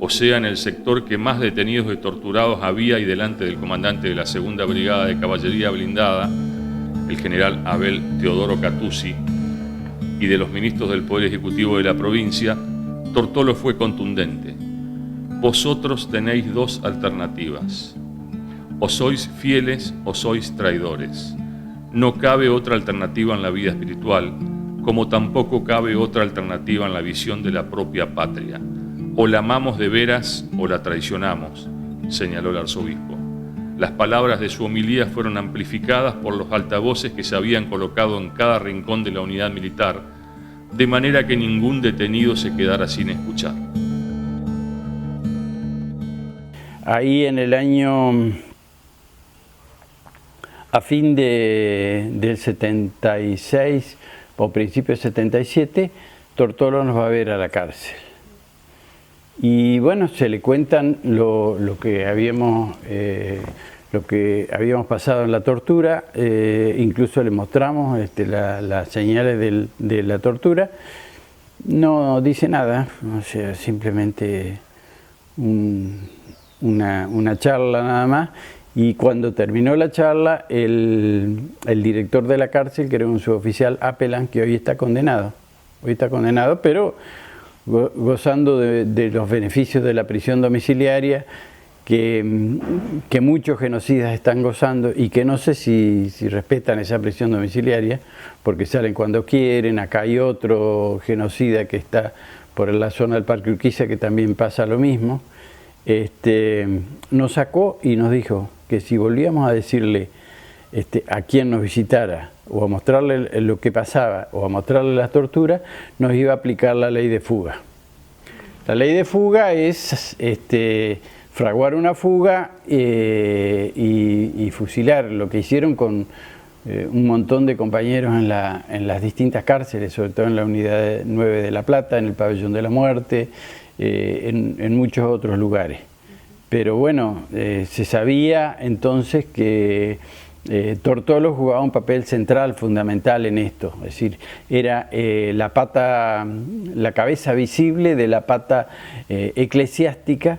o sea, en el sector que más detenidos y torturados había y delante del comandante de la Segunda Brigada de Caballería Blindada, el general Abel Teodoro Catuzzi, y de los ministros del Poder Ejecutivo de la provincia, Tortolo fue contundente. Vosotros tenéis 2 alternativas. O sois fieles o sois traidores. No cabe otra alternativa en la vida espiritual, como tampoco cabe otra alternativa en la visión de la propia patria. O la amamos de veras o la traicionamos, señaló el arzobispo. Las palabras de su homilía fueron amplificadas por los altavoces que se habían colocado en cada rincón de la unidad militar, de manera que ningún detenido se quedara sin escuchar. Ahí en el año, a fin del 76 o principio del 77, Tortolo nos va a ver a la cárcel. Y bueno, se le cuentan lo que habíamos pasado en la tortura, incluso le mostramos las señales de la tortura. No dice nada, o sea, simplemente una charla nada más. Y cuando terminó la charla, el director de la cárcel, que era un suboficial Apelan, que hoy está condenado, pero gozando de los beneficios de la prisión domiciliaria que muchos genocidas están gozando y que no sé si respetan esa prisión domiciliaria porque salen cuando quieren. Acá hay otro genocida que está por la zona del Parque Urquiza que también pasa lo mismo. Nos sacó y nos dijo que si volvíamos a decirle a quien nos visitara o a mostrarle lo que pasaba o a mostrarle las torturas, nos iba a aplicar la ley de fuga. La ley de fuga es fraguar una fuga y fusilar, lo que hicieron con un montón de compañeros en las distintas cárceles, sobre todo en la unidad 9 de La Plata, en el Pabellón de la Muerte, en muchos otros lugares. Pero bueno, se sabía entonces que Tortolo jugaba un papel central, fundamental en esto, es decir, era la cabeza visible de la pata eclesiástica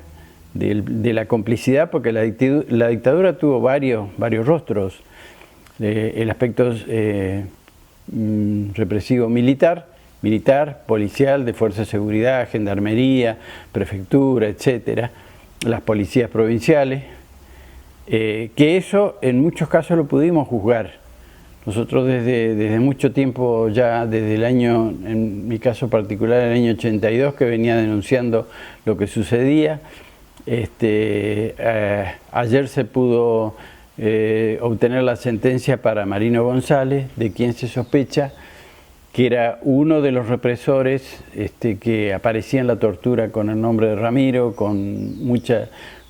de la complicidad, porque la dictadura tuvo varios rostros, el aspecto represivo militar, militar, policial, de fuerza de seguridad, gendarmería, prefectura, etcétera, las policías provinciales, que eso en muchos casos lo pudimos juzgar. Nosotros desde mucho tiempo ya, desde el año, en mi caso particular, el año 82, que venía denunciando lo que sucedía. Ayer se pudo obtener la sentencia para Marino González, de quien se sospecha que era uno de los represores que aparecía en la tortura con el nombre de Ramiro, con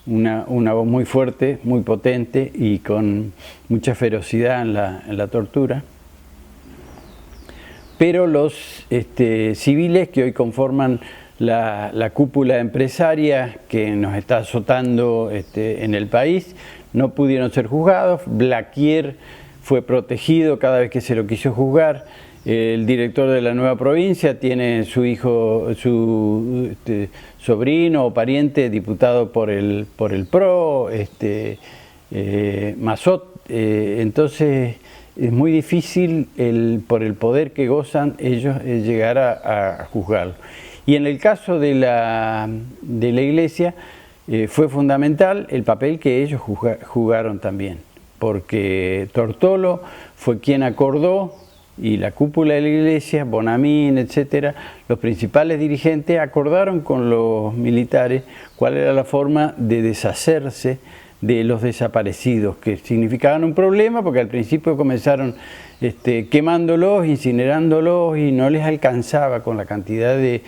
una voz muy fuerte, muy potente y con mucha ferocidad en la tortura. Pero los civiles que hoy conforman la cúpula empresaria que nos está azotando en el país no pudieron ser juzgados. Blaquier fue protegido cada vez que se lo quiso juzgar. El director de la nueva provincia tiene su hijo, su sobrino o pariente diputado por el PRO, Mazot. Entonces es muy difícil por el poder que gozan ellos llegar a juzgarlo. Y en el caso de la Iglesia fue fundamental el papel que ellos jugaron también, porque Tortolo fue quien acordó, y la cúpula de la Iglesia, Bonamín, etcétera, los principales dirigentes acordaron con los militares cuál era la forma de deshacerse de los desaparecidos, que significaban un problema porque al principio comenzaron quemándolos, incinerándolos, y no les alcanzaba con la cantidad de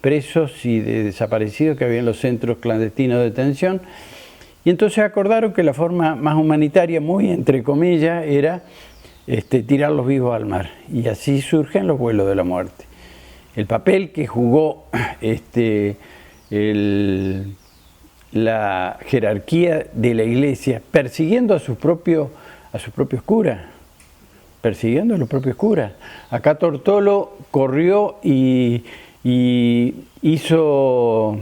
presos y de desaparecidos que había en los centros clandestinos de detención. Y entonces acordaron que la forma más humanitaria, muy entre comillas, era tirarlos vivos al mar, y así surgen los vuelos de la muerte. El papel que jugó la jerarquía de la Iglesia persiguiendo a sus propios curas, persiguiendo a los propios curas. Acá Tortolo corrió y hizo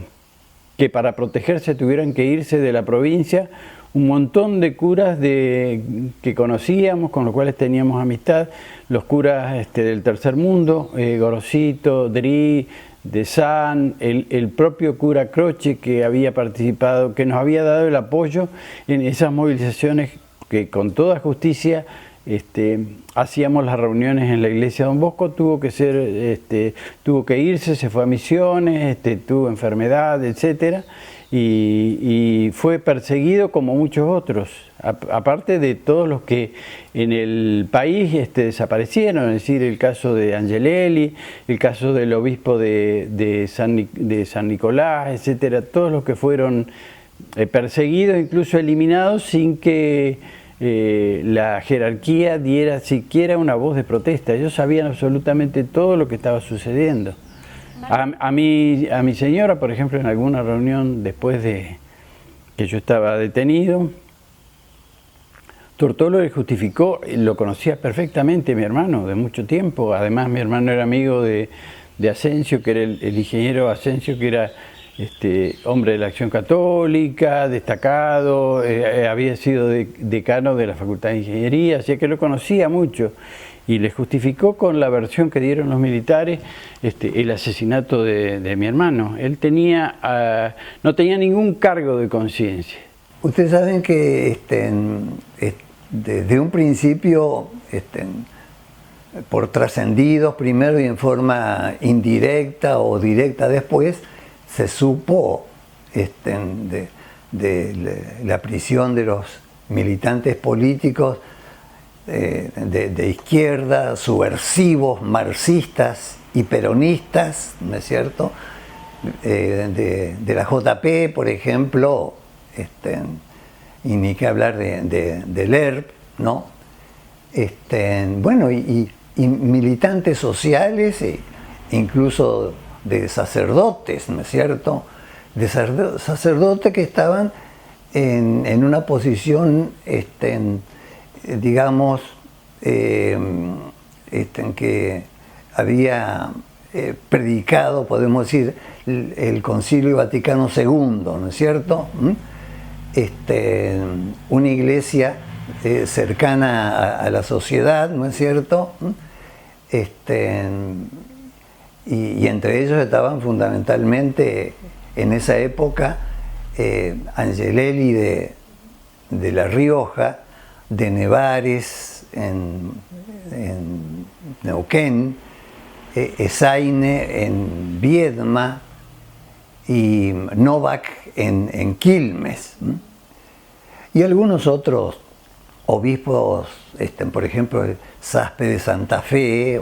que para protegerse tuvieran que irse de la provincia un montón de curas que conocíamos, con los cuales teníamos amistad, los curas del tercer mundo, Gorosito, Dri, de San, el propio cura Croce, que había participado, que nos había dado el apoyo en esas movilizaciones que con toda justicia hacíamos las reuniones en la iglesia Don Bosco. Tuvo que irse, se fue a Misiones, tuvo enfermedad, etcétera. Y fue perseguido como muchos otros, aparte de todos los que en el país desaparecieron, es decir, el caso de Angelelli, el caso del obispo de San Nicolás, etcétera, todos los que fueron perseguidos, incluso eliminados, sin que la jerarquía diera siquiera una voz de protesta. Ellos sabían absolutamente todo lo que estaba sucediendo. A mi señora, por ejemplo, en alguna reunión después de que yo estaba detenido, Tortolo le justificó, lo conocía perfectamente mi hermano de mucho tiempo. Además, mi hermano era amigo de Asensio, que era el ingeniero Asensio, que era hombre de la Acción Católica, destacado, había sido decano de la Facultad de Ingeniería, así que lo conocía mucho. Y le justificó con la versión que dieron los militares el asesinato de mi hermano. Él no tenía ningún cargo de conciencia. Ustedes saben que desde un principio, por trascendidos primero y en forma indirecta o directa después, se supo de la prisión de los militantes políticos de izquierda, subversivos, marxistas y peronistas, ¿no es cierto? De la JP, por ejemplo, y ni qué hablar del ERP, ¿no? Bueno, y militantes sociales, incluso de sacerdotes, ¿no es cierto? De sacerdotes que estaban en una posición, digamos, en que había predicado, podemos decir, el Concilio Vaticano II, ¿no es cierto? Una iglesia cercana a la sociedad, ¿no es cierto? y entre ellos estaban fundamentalmente en esa época Angelelli de La Rioja, de Nevares en Neuquén, Esaine en Viedma y Novak en Quilmes. Y algunos otros obispos, por ejemplo, el Saspe de Santa Fe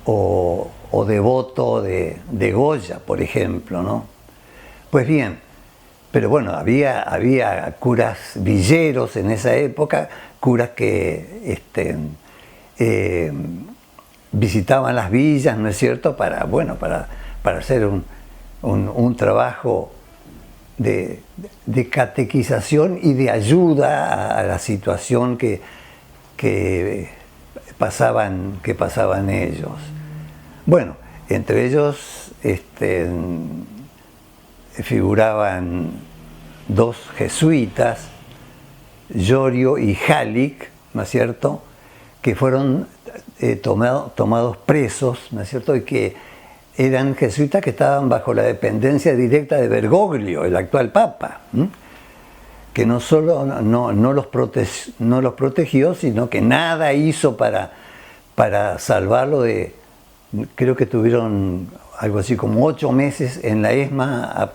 o Devoto de Goya, por ejemplo, ¿no? Pues bien, pero bueno, había curas villeros en esa época, curas que visitaban las villas, ¿no es cierto?, para hacer un trabajo de catequización y de ayuda a la situación que pasaban ellos. Bueno, entre ellos figuraban dos jesuitas, Llorio y Halik, ¿no es cierto?, que fueron tomados presos, ¿no es cierto?, y que eran jesuitas que estaban bajo la dependencia directa de Bergoglio, el actual papa, que no solo no los protegió, sino que nada hizo para salvarlo de... Creo que tuvieron algo así como 8 meses en la ESMA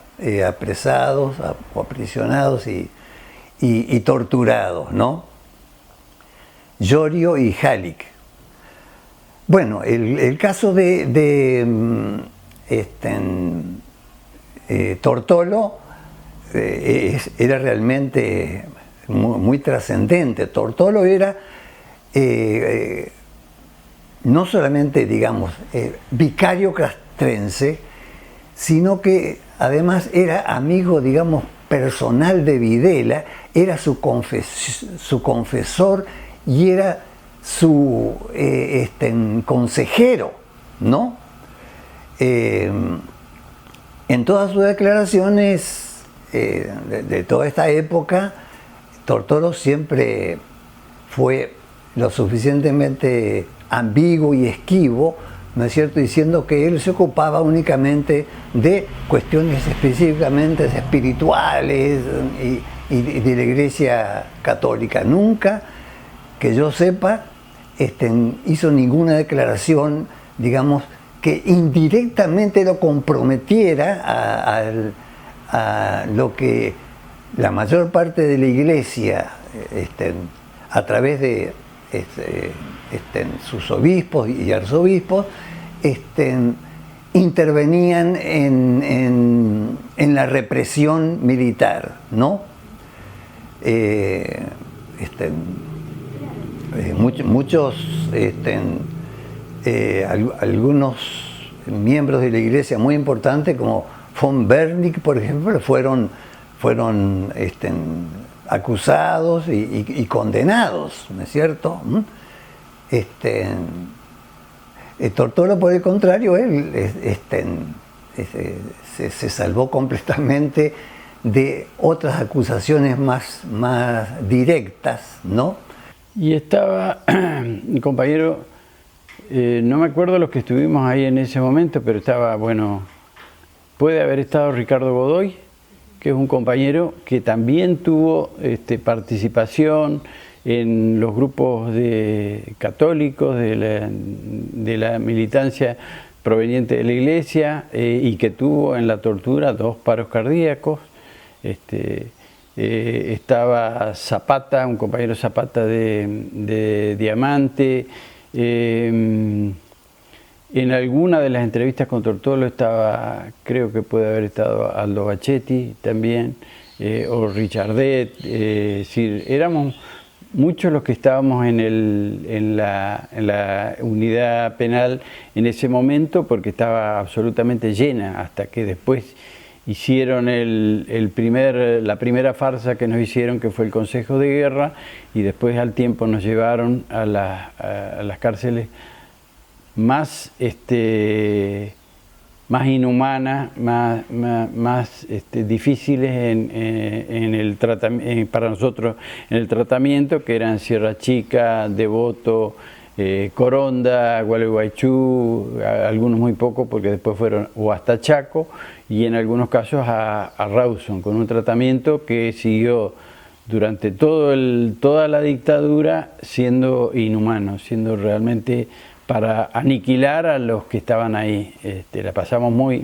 apresados o aprisionados y torturados, ¿no? Llorio y Halik. Bueno, el caso de Tortolo era realmente muy trascendente. Tortolo era no solamente, digamos, vicario castrense, sino que además era amigo, digamos, personal de Videla, era su confesor y era su consejero, ¿no? En todas sus declaraciones de toda esta época, Tortolo siempre fue lo suficientemente ambiguo y esquivo, ¿no es cierto?, diciendo que él se ocupaba únicamente de cuestiones específicamente espirituales y de la Iglesia Católica. Nunca, que yo sepa, hizo ninguna declaración, digamos, que indirectamente lo comprometiera a lo que la mayor parte de la Iglesia, a través de sus obispos y arzobispos, intervenían en la represión militar, ¿no? Algunos miembros de la Iglesia muy importantes, como von Bernick, por ejemplo, fueron acusados y condenados, ¿no es cierto? Tortolo, por el contrario, él se salvó completamente de otras acusaciones más directas, ¿no? Y estaba un compañero, no me acuerdo los que estuvimos ahí en ese momento, pero estaba, bueno, puede haber estado Ricardo Godoy, que es un compañero que también tuvo participación en los grupos católicos de la militancia proveniente de la Iglesia y que tuvo en la tortura 2 paros cardíacos. Estaba Zapata, un compañero Zapata de Diamante. En alguna de las entrevistas con Tortolo estaba, creo que puede haber estado Aldo Bachetti también, o Richardet. Es decir, éramos muchos los que estábamos en la unidad penal en ese momento, porque estaba absolutamente llena, hasta que después hicieron la primera farsa que nos hicieron, que fue el Consejo de Guerra, y después al tiempo nos llevaron a las cárceles más inhumanas, más difíciles para nosotros en el tratamiento, que eran Sierra Chica, Devoto, Coronda, Gualeguaychú, algunos muy pocos porque después fueron o hasta Chaco y en algunos casos a Rawson, con un tratamiento que siguió durante toda la dictadura siendo inhumano, siendo realmente para aniquilar a los que estaban ahí. La pasamos muy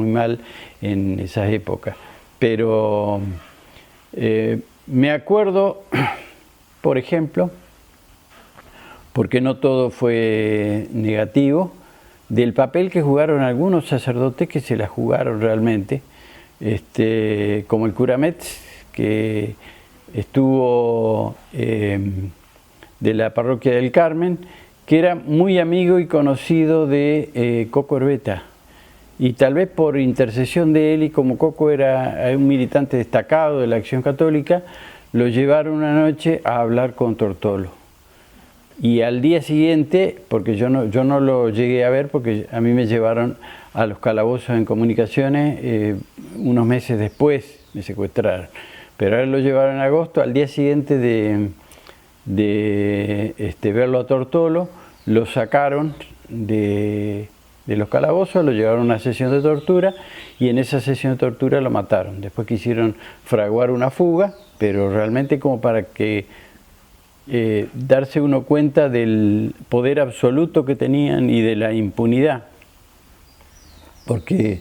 mal en esas épocas. Pero me acuerdo, por ejemplo, porque no todo fue negativo, del papel que jugaron algunos sacerdotes que se la jugaron realmente, como el cura Metz, que estuvo de la parroquia del Carmen, que era muy amigo y conocido de Coco Herbeta. Y tal vez por intercesión de él, y como Coco era un militante destacado de la Acción Católica, lo llevaron una noche a hablar con Tortolo. Y al día siguiente, porque yo no lo llegué a ver, porque a mí me llevaron a los calabozos en comunicaciones, unos meses después me secuestraron. Pero a él lo llevaron en agosto, al día siguiente de verlo a Tortolo, lo sacaron de los calabozos, lo llevaron a una sesión de tortura y en esa sesión de tortura lo mataron. Después quisieron fraguar una fuga, pero realmente como para que darse uno cuenta del poder absoluto que tenían y de la impunidad. Porque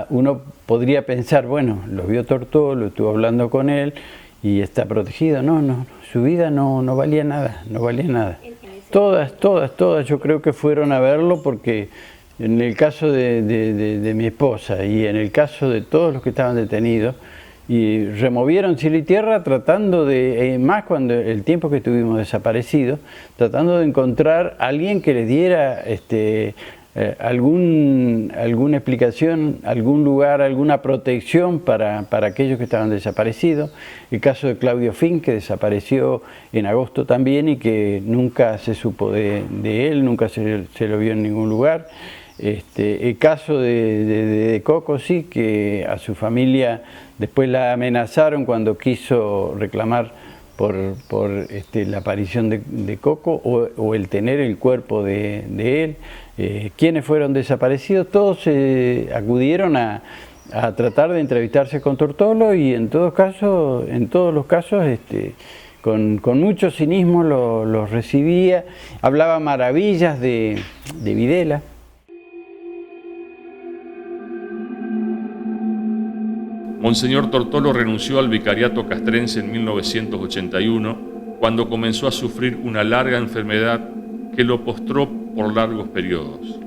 uno podría pensar, bueno, lo vio Tortolo, estuvo hablando con él y está protegido. No, su vida no valía nada, no valía nada. Todas, yo creo que fueron a verlo porque en el caso de mi esposa y en el caso de todos los que estaban detenidos, y removieron cielo y tierra tratando de, más cuando el tiempo que estuvimos desaparecidos, tratando de encontrar a alguien que les diera alguna explicación, algún lugar, alguna protección para aquellos que estaban desaparecidos. El caso de Claudio Fink, que desapareció en agosto también y que nunca se supo de él, nunca se lo vio en ningún lugar. El caso de Coco, sí, que a su familia después la amenazaron cuando quiso reclamar por la aparición de Coco o el tener el cuerpo de él. Quienes fueron desaparecidos, todos acudieron a tratar de entrevistarse con Tortolo y en todos los casos con mucho cinismo los recibía, hablaba maravillas de Videla. Monseñor Tortolo renunció al vicariato castrense en 1981 cuando comenzó a sufrir una larga enfermedad que lo postró por largos periodos.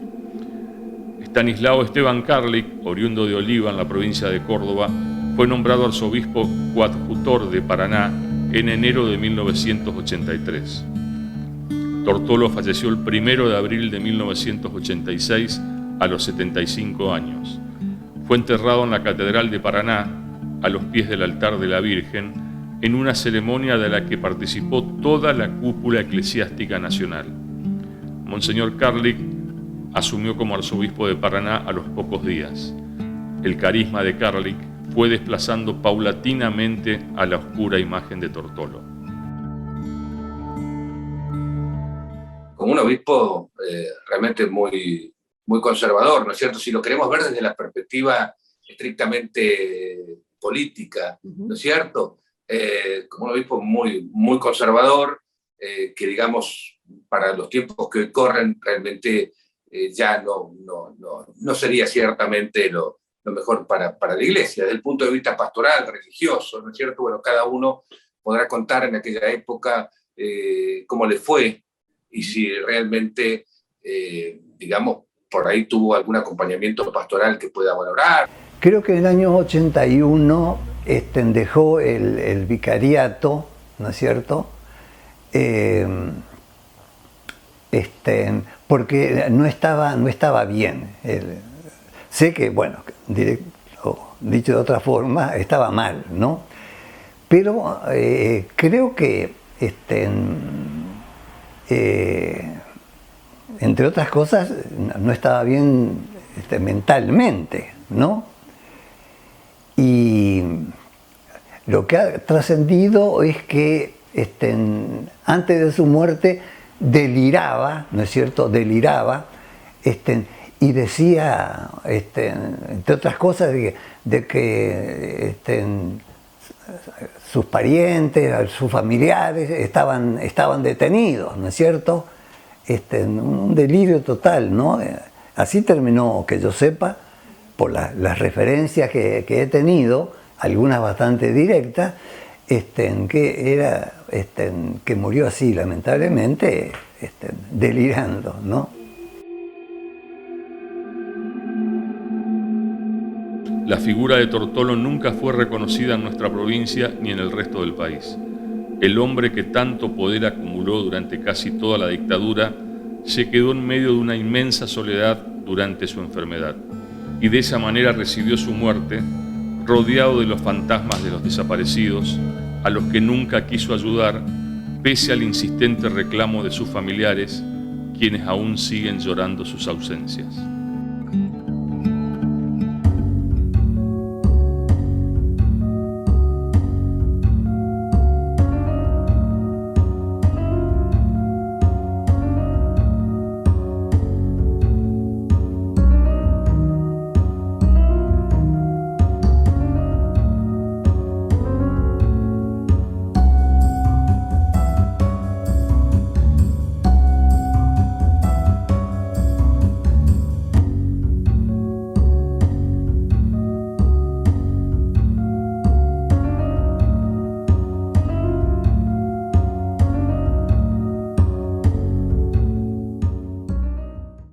Estanislao Esteban Karlik, oriundo de Oliva en la provincia de Córdoba, fue nombrado arzobispo coadjutor de Paraná en enero de 1983. Tortolo falleció el 1 de abril de 1986 a los 75 años. Fue enterrado en la Catedral de Paraná, a los pies del altar de la Virgen, en una ceremonia de la que participó toda la cúpula eclesiástica nacional. Monseñor Karlik asumió como arzobispo de Paraná a los pocos días. El carisma de Karlik fue desplazando paulatinamente a la oscura imagen de Tortolo. Como un obispo realmente muy conservador, ¿no es cierto? Si lo queremos ver desde la perspectiva estrictamente política, ¿no es cierto? Como un obispo muy conservador, que digamos, para los tiempos que hoy corren, realmente ya no sería ciertamente lo mejor para la Iglesia. Desde el punto de vista pastoral, religioso, ¿no es cierto? Bueno, cada uno podrá contar en aquella época cómo le fue y si realmente, digamos, por ahí tuvo algún acompañamiento pastoral que pueda valorar. Creo que en el año 81 dejó el vicariato, ¿no es cierto? Porque no estaba bien. Sé que, bueno, dicho de otra forma, estaba mal, ¿no? Pero creo que entre otras cosas, no estaba bien mentalmente, ¿no? Y lo que ha trascendido es que antes de su muerte deliraba, ¿no es cierto? Deliraba, y decía, entre otras cosas, de que sus parientes, sus familiares estaban detenidos, ¿no es cierto? Un delirio total, ¿no? Así terminó, que yo sepa, por las referencias que he tenido, algunas bastante directas, que murió así, lamentablemente, delirando, ¿no? La figura de Tortolo nunca fue reconocida en nuestra provincia ni en el resto del país. El hombre que tanto poder acumuló durante casi toda la dictadura se quedó en medio de una inmensa soledad durante su enfermedad y de esa manera recibió su muerte rodeado de los fantasmas de los desaparecidos, a los que nunca quiso ayudar, pese al insistente reclamo de sus familiares, quienes aún siguen llorando sus ausencias.